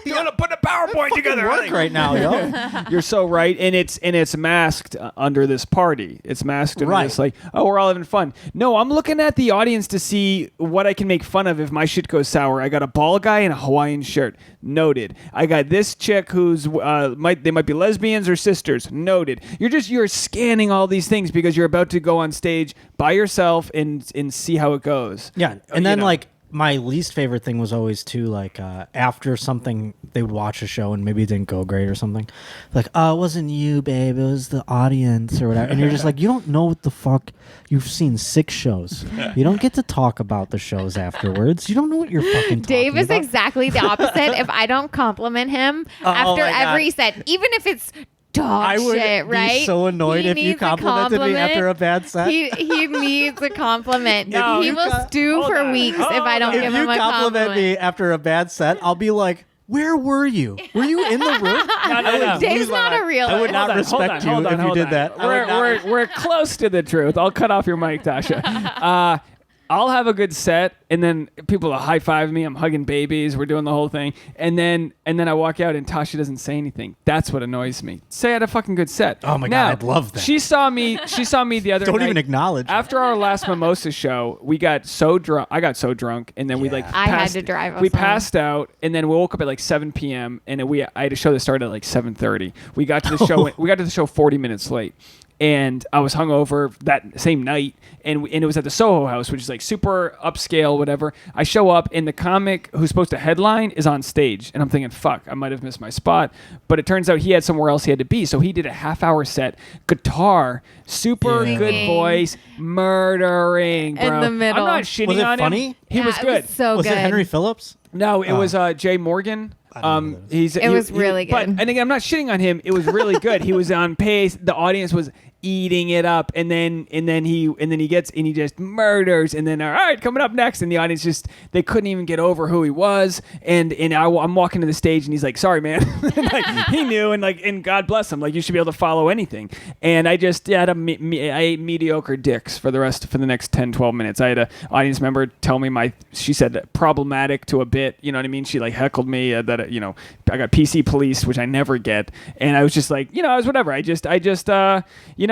You're gonna put a PowerPoint together. Work right now, yo. You're so right, and it's masked under this party. It's masked under this like, oh, we're all having fun. No, I'm looking at the audience to see what I can make fun of if my shit goes sour. I got a bald guy in a Hawaiian shirt. Noted. I got this chick who's they might be lesbians or sisters. Noted. You're scanning all these things because you're about to go on stage by yourself and see how it goes. Yeah, and then like my least favorite thing was always too like after something they would watch a show and maybe it didn't go great or something, like it wasn't you, babe, it was the audience or whatever, and you're just like, you don't know what the fuck. You've seen 6 shows. You don't get to talk about the shows afterwards. You don't know what you're fucking talking Dave is about. exactly the opposite. If I don't compliment him after every set, even if it's dog shit, right? I would be so annoyed if you complimented me after a bad set. He needs a compliment. No, he will stew for weeks if I don't give him a compliment. If you compliment me after a bad set, I'll be like, where were you? Were you in the room? No. Dave's not a realist. I would not respect you if you did that. We're close to the truth. I'll cut off your mic, Tasha. I'll have a good set, and then people will high-five me. I'm hugging babies. We're doing the whole thing. And then I walk out, and Tasha doesn't say anything. That's what annoys me. Say I had a fucking good set. Oh, my God. I'd love that. She saw me the other night. Don't even acknowledge. After our last mimosa show, we got so drunk. I got so drunk, and then we like I had to drive us We home. passed out, and then we woke up at like 7 p.m., and I had a show that started at like 7:30. We got to the show 40 minutes late. And I was hungover that same night, and it was at the Soho House, which is like super upscale, whatever. I show up, and the comic who's supposed to headline is on stage, and I'm thinking, fuck, I might have missed my spot. But it turns out he had somewhere else he had to be, so he did a half-hour set, guitar, super good voice, murdering, bro. In the middle. I'm not shitting was it on funny? him. He was good. Was so was good. it Henry Phillips? No, it was Jay Morgan. It was really good. But and again, I'm not shitting on him. It was really good. He was on pace. The audience was eating it up, and then he just murders, and then all right, coming up next, and the audience they couldn't even get over who he was, and I'm walking to the stage, and he's like, sorry, man, like he knew, and God bless him, like you should be able to follow anything, and I just I ate mediocre dicks for the next 10-12 minutes. I had an audience member tell me she said problematic to a bit, you know what I mean? She like heckled me that I got PC police, which I never get, and I was just like, I was whatever.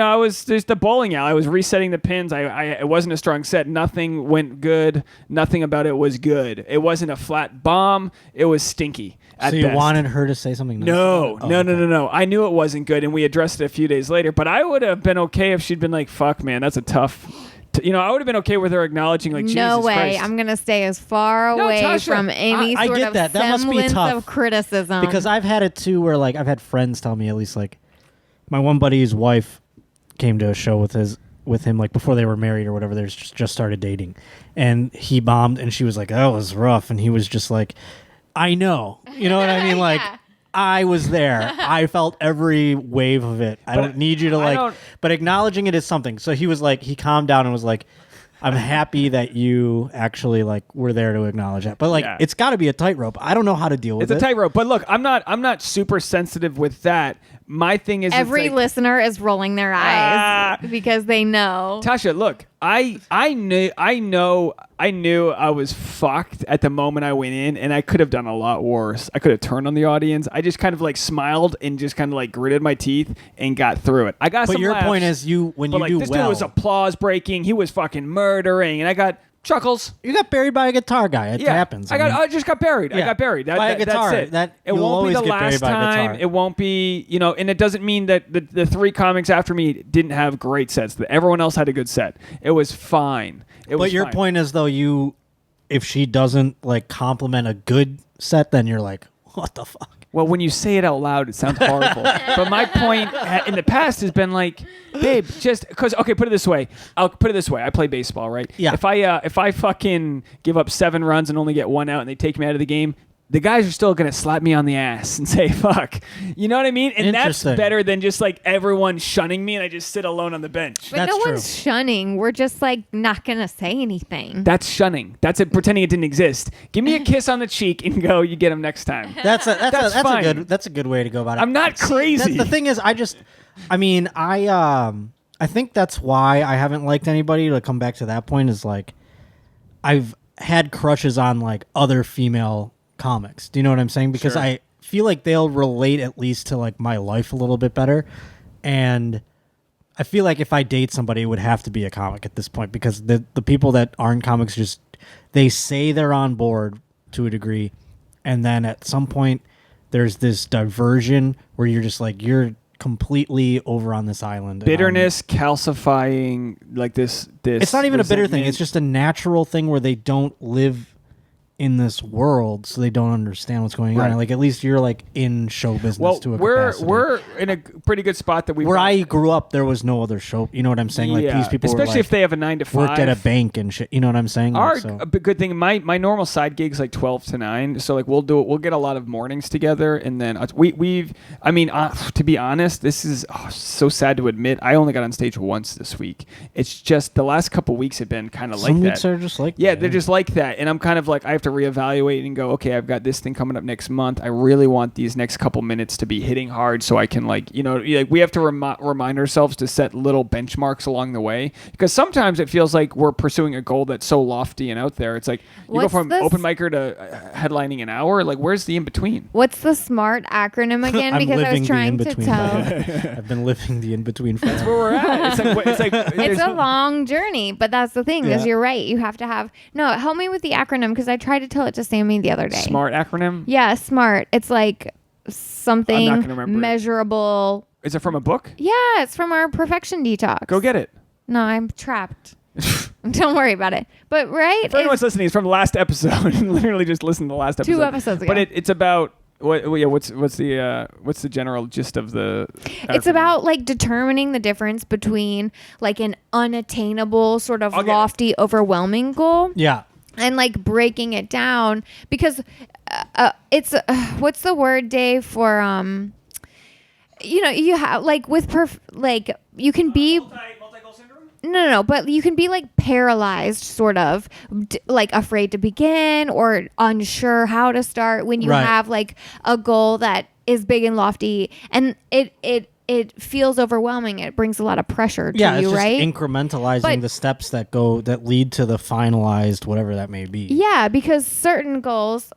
I was just the bowling alley. I was resetting the pins. It wasn't a strong set. Nothing went good. Nothing about it was good. It wasn't a flat bomb. It was stinky. So you wanted her to say something nice? No. I knew it wasn't good, and we addressed it a few days later. But I would have been okay if she'd been like, "Fuck, man, that's a tough I would have been okay with her acknowledging like, no Jesus way, Christ. I'm gonna stay as far away Tasha, from any I sort get of that. That must be semblance tough. of criticism. Because I've had it too, where like I've had friends tell me, at least like my one buddy's wife came to a show with him like before they were married or whatever. They just started dating, and he bombed, and she was like, "Oh, it was rough," and he was just like, "I know," you know what I mean? Like, I was there. I felt every wave of it. I don't need you to like, but acknowledging it is something. So he was like, he calmed down and was like, I'm happy that you actually like were there to acknowledge that. But like, it's got to be a tightrope. I don't know how to deal with it. It's a tightrope. But look, I'm not super sensitive with that. My thing is, every listener is rolling their eyes because they know. Tasha, look, I knew I was fucked at the moment I went in, and I could have done a lot worse. I could have turned on the audience. I just kind of like smiled and just kind of like gritted my teeth and got through it. I got some laughs. But your point is, This dude was applause breaking. He was fucking murdering, and I got chuckles. You got buried by a guitar guy. It happens. I just got buried. Yeah. I got buried. By a guitar. That's it. It won't be the last time. It won't be, and it doesn't mean that the three comics after me didn't have great sets. Everyone else had a good set. It was fine. But your point is, though, if she doesn't like compliment a good set, then you're like, what the fuck? Well, when you say it out loud, it sounds horrible. But my point in the past has been like, babe, just because. Okay, put it this way. I'll put it this way. I play baseball, right? Yeah. If I fucking give up 7 runs and only get 1 out, and they take me out of the game, the guys are still gonna slap me on the ass and say fuck. You know what I mean? And that's better than just like everyone shunning me and I just sit alone on the bench. But no one's shunning. We're just like not gonna say anything. That's shunning. That's it, pretending it didn't exist. Give me a kiss on the cheek and go. You get him next time. That's a good way to go about it. I'm not crazy. The thing is, I think that's why I haven't liked anybody. To come back to that point is like, I've had crushes on like other female comics. Do you know what I'm saying? Because I feel like they'll relate at least to like my life a little bit better. And I feel like if I date somebody, it would have to be a comic at this point, because the people that aren't comics just, they say they're on board to a degree. And then at some point there's this diversion where you're just like, you're completely over on this island. Bitterness, calcifying, like this. It's not even a bitter thing. It's just a natural thing where they don't live in this world, so they don't understand what's going on. Like, at least you're like in show business to a capacity. We're in a pretty good spot that I grew up, there was no other show. You know what I'm saying? Like, these people, especially if they have a 9 to 5, worked at a bank and shit. You know what I'm saying? A good thing. My normal side gig's like 12 to 9, so like we'll get a lot of mornings together, and then to be honest, this is so sad to admit, I only got on stage once this week. It's just the last couple weeks have been kind of like that. Some weeks are just like that. Yeah, they're just like that, and I'm kind of like, I have to reevaluate and go, okay, I've got this thing coming up next month. I really want these next couple minutes to be hitting hard, so I can like we have to remind ourselves to set little benchmarks along the way, because sometimes it feels like we're pursuing a goal that's so lofty and out there. It's like you go from open micer to headlining an hour. Like, where's the in between? What's the SMART acronym again? Because I was trying to tell. I've been living the in between. That's where we're at. It's a long journey, but that's the thing. Is you're right. You have to have help me with the acronym, because I tried to tell it to Sammy the other day. SMART acronym? Yeah, SMART. It's like something measurable. Is it from a book? Yeah, it's from our Perfection Detox. Go get it. No, I'm trapped. Don't worry about it. But if anyone's listening, it's from the last episode. Literally just listen to the last episode. 2 episodes ago. But it's about what's the general gist of the acronym? It's about like determining the difference between like an unattainable sort of lofty, overwhelming goal. Yeah. And like breaking it down, because it's what's the word, Dave, for you have like with you can be multi-goal syndrome? No, but you can be like paralyzed, sort of like afraid to begin or unsure how to start when you have like a goal that is big and lofty, and it feels overwhelming. It brings a lot of pressure to you, it's just right? incrementalizing the steps that lead to the finalized whatever that may be. Yeah, because certain goals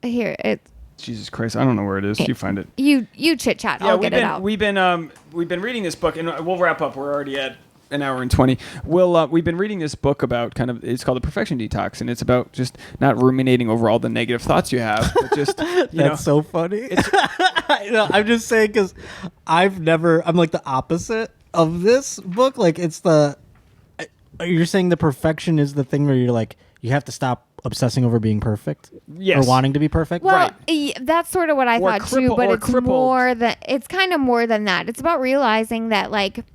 Jesus Christ, I don't know where it is. You find it. You chit chat. I'll get it out. We've been reading this book, and we'll wrap up. We're already at an hour and 20. We've been reading this book about it's called The Perfection Detox, and it's about just not ruminating over all the negative thoughts you have, but just that's so funny. I'm just saying, because I'm like the opposite of this book. Like, it's You're saying the perfection is the thing where you're like, you have to stop obsessing over being perfect? Yes. Or wanting to be perfect? Well, that's sort of what I thought too, but it's kind of more than that. It's about realizing that like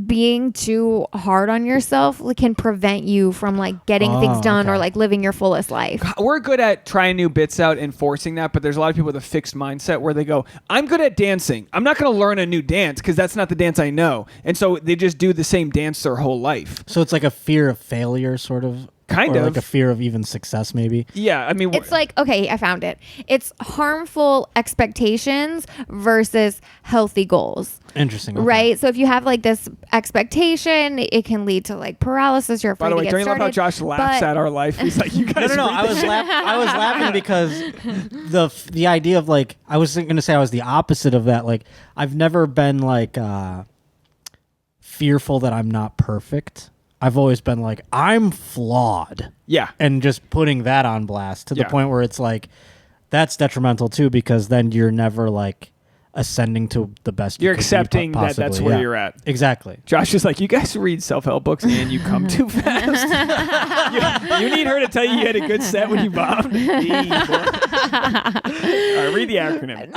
being too hard on yourself can prevent you from like getting things done or like living your fullest life. We're good at trying new bits out and forcing that, but there's a lot of people with a fixed mindset where they go, I'm good at dancing. I'm not going to learn a new dance because that's not the dance I know. And so they just do the same dance their whole life. So it's like a fear of failure sort of? Kind of. Like a fear of even success maybe? Yeah, I mean... It's like, okay, I found it. It's harmful expectations versus healthy goals. Interesting. Okay. Right? So if you have like this expectation, it can lead to like paralysis. You're afraid to get started. By the way, don't you love how Josh laughs at our life? He's like, you guys... No. I was laughing because the idea of like... I was going to say I was the opposite of that. Like, I've never been like fearful that I'm not perfect. I've always been like, I'm flawed. Yeah. And just putting that on blast to the point where it's like, that's detrimental too, because then you're never like ascending to the best. You're accepting that that's where you're at. Exactly. Josh is like, you guys read self-help books and you come too fast. you need her to tell you had a good set when you bombed. All right, read the acronym.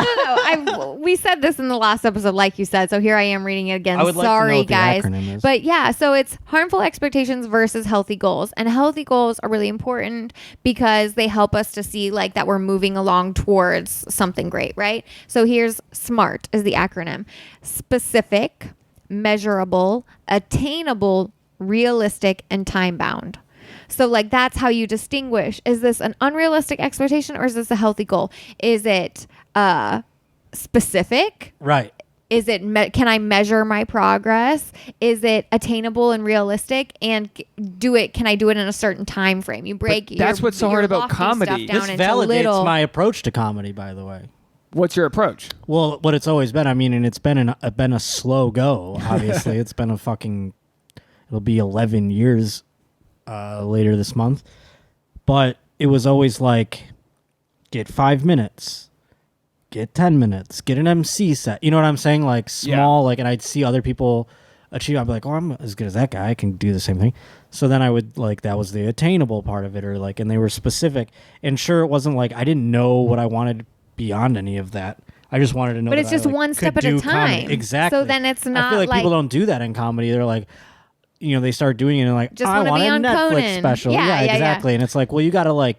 No. We said this in the last episode, like you said, so here I am reading it again. I would Sorry, like to know guys. what the acronym is. But yeah, so it's harmful expectations versus healthy goals. And healthy goals are really important because they help us to see like that we're moving along towards something great, right? So here's SMART is the acronym. Specific, measurable, attainable, realistic, and time-bound. So like that's how you distinguish. Is this an unrealistic expectation or is this a healthy goal? Is it specific? Right. Is it can I measure my progress? Is it attainable and realistic? And can I do it in a certain time frame? You break. That's what's so hard about comedy. This validates my approach to comedy, by the way. What's your approach? Well, what it's always been. I mean, and it's been a slow go. Obviously, it's been it'll be 11 years later this month, but it was always like, get 5 minutes, get 10 minutes, get an MC set. You know what I'm saying? Like small, like, and I'd see other people achieve. I'd be like, oh, I'm as good as that guy. I can do the same thing. So then I would like, that was the attainable part of it, or like, and they were specific. And sure, it wasn't like I didn't know what I wanted beyond any of that. I just wanted to know. But it's just one step at a time. Comedy. Exactly. So then it's not. I feel like people don't do that in comedy. They're like, they start doing it and like, just I want a Netflix Conan. special. Yeah, exactly. And it's like, well, you got to like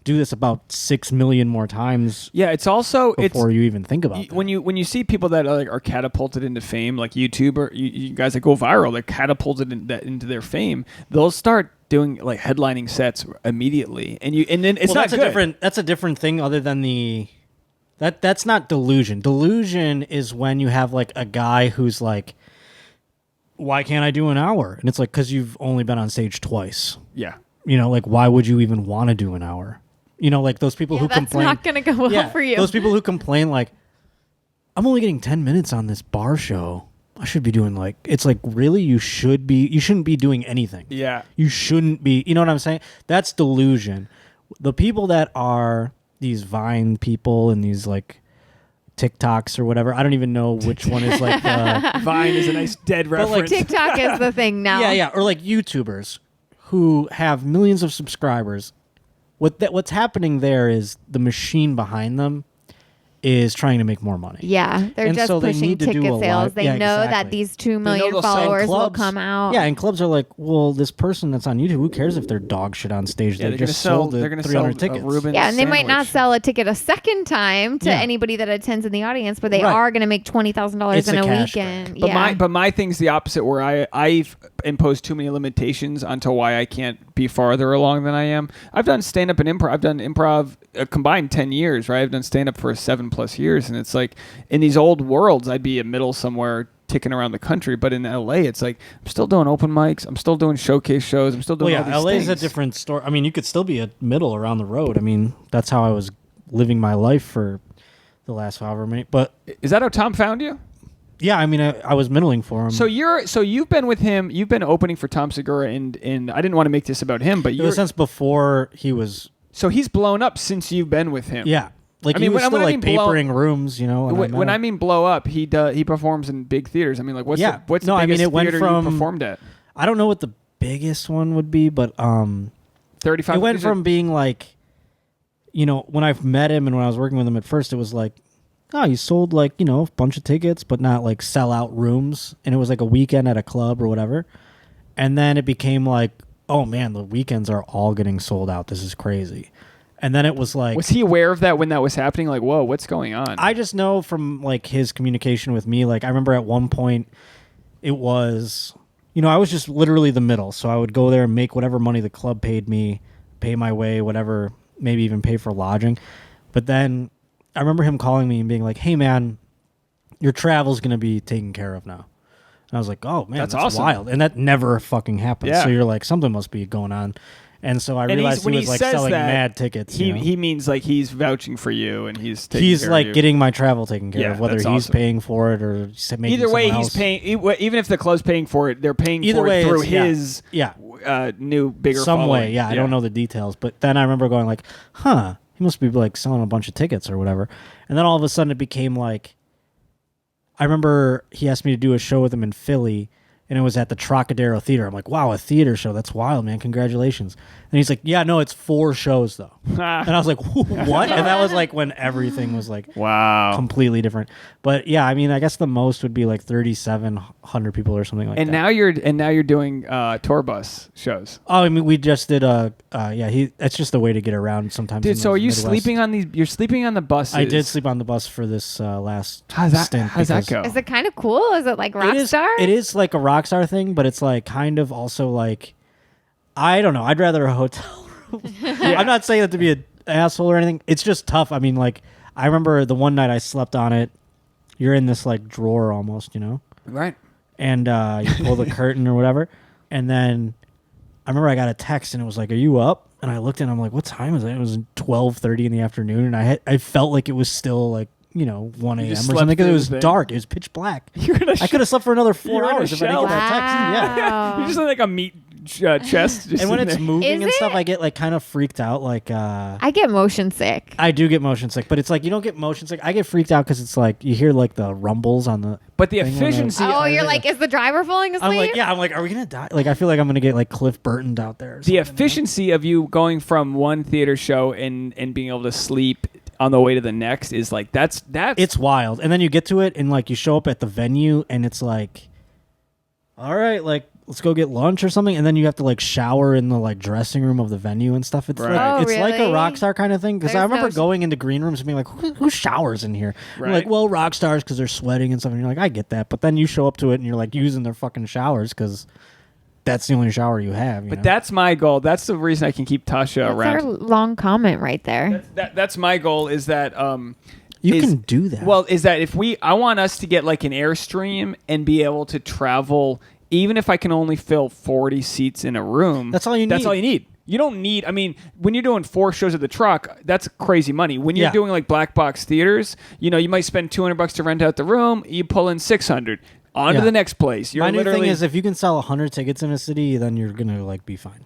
do this about 6 million more times. Yeah, it's also before you even think about that. When you see people that are catapulted into fame, like YouTube or you guys that go viral, they're catapulted into their fame. They'll start doing like headlining sets immediately, and then it's not good. That's a different thing other than the. That's not delusion. Delusion is when you have like a guy who's like, why can't I do an hour? And it's like, because you've only been on stage twice. Yeah. Like, why would you even want to do an hour? Like those people who complain. That's not going to go well for you. Those people who complain like, I'm only getting 10 minutes on this bar show. I should be doing like, it's like, really? You shouldn't be doing anything. Yeah. You shouldn't be, you know what I'm saying? That's delusion. The people that are these Vine people and these like TikToks or whatever. I don't even know which one is like Vine is a nice dead reference. Like, TikTok is the thing now. Yeah. Or like YouTubers who have millions of subscribers. What's happening there is the machine behind them is trying to make more money. Yeah, they're just pushing ticket sales. They know that these 2 million followers will come out. Yeah, and clubs are like, well, this person that's on YouTube, who cares if they're dog shit on stage? Yeah, they just sold 300 tickets. Yeah, and they might not sell a ticket a second time to anybody that attends in the audience, but they are going to make $20,000 in a weekend. But my thing's the opposite, where I've imposed too many limitations onto why I can't be farther along than I am. I've done stand-up and improv. I've done improv combined 10 years, right? I've done stand-up for 7+ years, and it's like in these old worlds I'd be a middle somewhere ticking around the country, but in LA it's like I'm still doing open mics, I'm still doing showcase shows, I'm still doing all these LA things. Is a different story. I mean, you could still be a middle around the road. I mean, that's how I was living my life for the last however many. But is that how Tom found you? Yeah, I mean, I was middling for him. So you've been with him. You've been opening for Tom Segura, and I didn't want to make this about him, but it was since before he was. So he's blown up since you've been with him. Yeah, like he was still like papering rooms, When I mean blow up, he performs in big theaters. I mean, like what's the biggest theater you performed at? I don't know what the biggest one would be, but 35. It went from being like, when I met him and when I was working with him at first, it was like, oh, he sold like, a bunch of tickets, but not like sell out rooms. And it was like a weekend at a club or whatever. And then it became like, oh man, the weekends are all getting sold out. This is crazy. And then it was like... Was he aware of that when that was happening? Like, whoa, what's going on? I just know from like his communication with me, like I remember at one point it was, I was just literally the middle. So I would go there and make whatever money the club paid me, pay my way, whatever, maybe even pay for lodging. But then I remember him calling me and being like, hey man, your travel's going to be taken care of now. And I was like, oh, man, that's awesome. Wild. And that never fucking happens. Yeah. So you're like, something must be going on. And so I realized he was like selling mad tickets. He means like he's vouching for you and he's taking he's care like of you. Getting my travel taken care of, whether he's awesome. Paying for it or making either way, else. He's paying. Even if the club's paying for it, they're paying either for way, it through his new bigger some following. Way. Yeah, I don't know the details, but then I remember going like, huh, he must be like selling a bunch of tickets or whatever. And then all of a sudden it became like, I remember he asked me to do a show with him in Philly. And it was at the Trocadero Theater. I'm like, wow, a theater show. That's wild, man. Congratulations. And he's like, yeah, no, it's 4 shows, though. And I was like, what? And that was like when everything was like completely different. But yeah, I mean, I guess the most would be like 3,700 people or something like that. Now you're doing tour bus shows. Oh, I mean, we just did that's just a way to get around sometimes. Dude, so are you sleeping on these? You're sleeping on the buses. I did sleep on the bus for this last stint. How's that go? Is it kind of cool? Is it like Rockstar? It is like a Rockstar thing, but it's like kind of also like, I don't know. I'd rather a hotel room. Yeah. I'm not saying that to be an asshole or anything. It's just tough. I mean, like, I remember the one night I slept on it. You're in this like drawer almost, Right. And you pull the curtain or whatever. And then I remember I got a text and it was like, are you up? And I looked and I'm like, what time is it? It was 12:30 in the afternoon. And I felt like it was still like, 1 a.m. or something because it was dark. It was pitch black. I could have slept for another 4 hours if I didn't get that text. Yeah. You're just like a meat chest. And when it's moving and stuff, I get like kind of freaked out. Like I get motion sick. I do get motion sick, but it's like you don't get motion sick. I get freaked out because it's like you hear like the rumbles on the. But the efficiency. You're like, is the driver falling asleep? I'm like, are we gonna die? Like I feel like I'm gonna get like Cliff Burtoned out there. The efficiency of you going from one theater show and being able to sleep on the way to the next is like that's it's wild. And then you get to it and like you show up at the venue and it's like, all right, like let's go get lunch or something, and then you have to like shower in the like dressing room of the venue and stuff. It's like it's like a Rockstar kind of thing because I remember going into green rooms and being like, who showers in here? Right. Like, well, rock stars because they're sweating and stuff. And you're like, I get that, but then you show up to it and you're like using their fucking showers because that's the only shower you have. But that's my goal. That's the reason I can keep Tasha around. That's our long comment right there. That's my goal. Is that you can do that? Well, is that I want us to get like an Airstream and be able to travel. Even if I can only fill 40 seats in a room, that's all you need. That's all you need. You don't need. I mean, when you're doing 4 shows at the Truck, that's crazy money. When you're doing like black box theaters, you might spend $200 to rent out the room. You pull in $600. On to the next place. My new thing is if you can sell 100 tickets in a city, then you're gonna like be fine.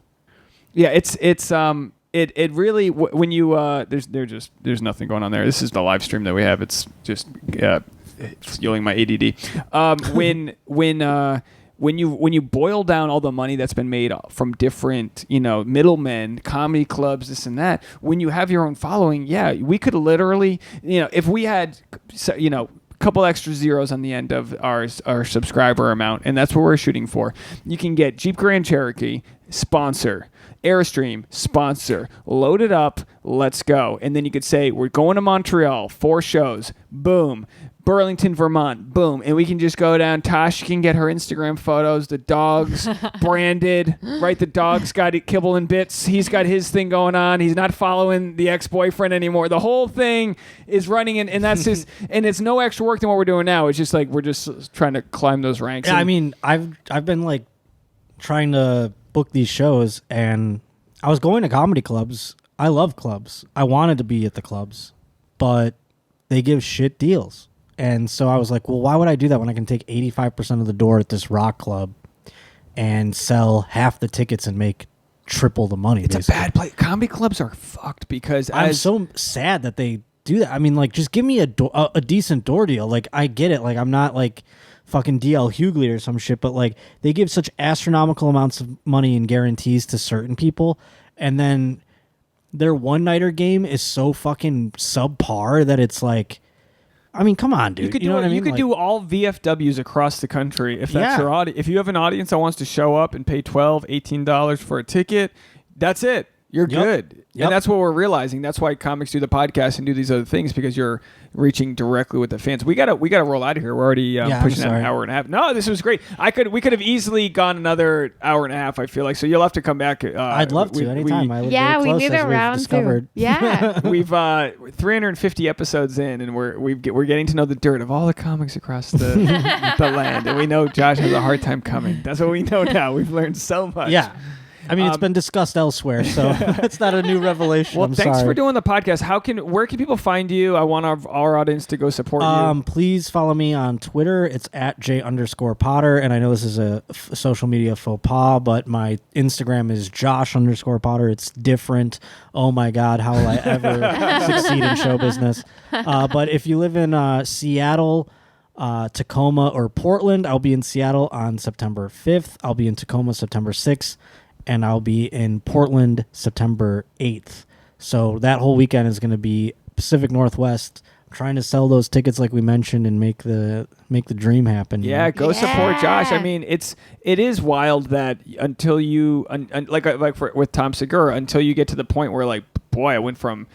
Yeah, it really when you there's nothing going on there. This is the live stream that we have. It's just fueling my ADD. When you boil down all the money that's been made from different, middlemen, comedy clubs, this and that, when you have your own following, we could literally, if we had, couple extra zeros on the end of our subscriber amount, and that's what we're shooting for. You can get Jeep Grand Cherokee, sponsor, Airstream, sponsor, load it up, let's go. And then you could say, we're going to Montreal, 4 shows, boom. Burlington, Vermont, boom. And we can just go down. Tosh can get her Instagram photos, the dogs branded, right? The dog's got it, Kibble and Bits. He's got his thing going on. He's not following the ex-boyfriend anymore. The whole thing is running, and that's just, and it's no extra work than what we're doing now. It's just like we're just trying to climb those ranks. Yeah, I mean, I've been like trying to book these shows, and I was going to comedy clubs. I love clubs. I wanted to be at the clubs, but they give shit deals. And so I was like, well, why would I do that when I can take 85% of the door at this rock club and sell half the tickets and make triple the money? It's basically a bad place. Comedy clubs are fucked because I'm so sad that they do that. I mean, like, just give me a decent door deal. Like, I get it. Like, I'm not like fucking DL Hughley or some shit, but like they give such astronomical amounts of money and guarantees to certain people, and then their one-nighter game is so fucking subpar that it's like, I mean, come on, dude. You know what I mean? You could like, do all VFWs across the country if that's your audience. If you have an audience that wants to show up and pay $12, $18 for a ticket, that's it. You're good. And that's what we're realizing. That's why comics do the podcast and do these other things, because you're reaching directly with the fans. We gotta roll out of here. We're already pushing an hour and a half. No, this was great. We could have easily gone another hour and a half, I feel like. So you'll have to come back. I'd love to anytime. I live very close, we need a round discovered. two. Yeah. We've 350 episodes in, and we're getting to know the dirt of all the comics across the the land. And we know Josh has a hard time coming. That's what we know now. We've learned so much. Yeah. I mean, it's been discussed elsewhere, so it's not a new revelation. Well, thanks for doing the podcast. Where can people find you? I want our audience to go support you. Please follow me on Twitter. It's at @J_Potter, and I know this is a social media faux pas, but my Instagram is Josh_Potter. It's different. Oh my God, how will I ever succeed in show business? But if you live in Seattle, Tacoma, or Portland, I'll be in Seattle on September 5th. I'll be in Tacoma September 6th. And I'll be in Portland September 8th. So that whole weekend is going to be Pacific Northwest. I'm trying to sell those tickets like we mentioned and make the dream happen. Yeah, go support Josh. I mean, it is wild that until you with Tom Segura, until you get to the point where like, boy, I went from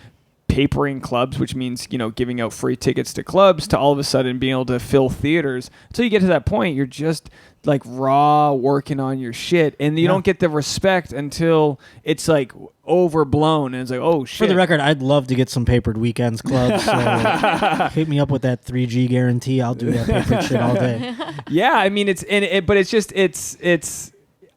papering clubs, which means, giving out free tickets to clubs, to all of a sudden being able to fill theaters. Until you get to that point, you're just like raw working on your shit, and you don't get the respect until it's like overblown, and it's like, oh shit. For the record, I'd love to get some papered weekends clubs. So hit me up with that 3G guarantee. I'll do that papered shit all day. Yeah, I mean, but it's just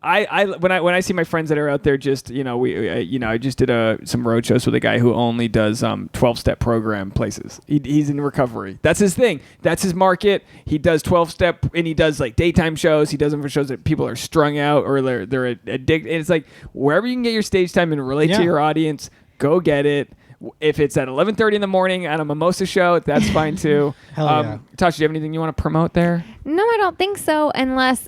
when I see my friends that are out there, just I just did some road shows with a guy who only does 12-step program places. He's in recovery. That's his thing. That's his market. He does 12-step, and he does like daytime shows. He does them for shows that people are strung out or they're addicted. And it's like wherever you can get your stage time and relate to your audience, go get it. If it's at 11:30 in the morning at a mimosa show, that's fine too. Hell yeah. Tasha, do you have anything you want to promote there? No, I don't think so, unless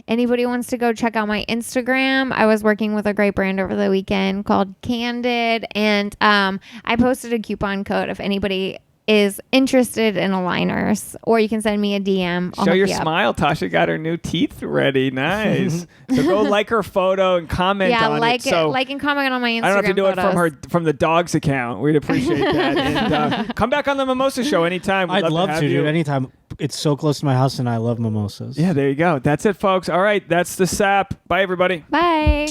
anybody wants to go check out my Instagram. I was working with a great brand over the weekend called Candid, and I posted a coupon code if anybody is interested in aligners, or you can send me a DM. Show your smile. Tasha got her new teeth ready. Nice. So go like her photo and comment on it. Yeah, like and comment on my Instagram. I don't have to do photos. it from the dog's account. We'd appreciate that. And come back on the Mimosa Show anytime. I'd love to, dude. Anytime. It's so close to my house, and I love mimosas. Yeah, there you go. That's it, folks. All right, that's the SAP. Bye, everybody. Bye.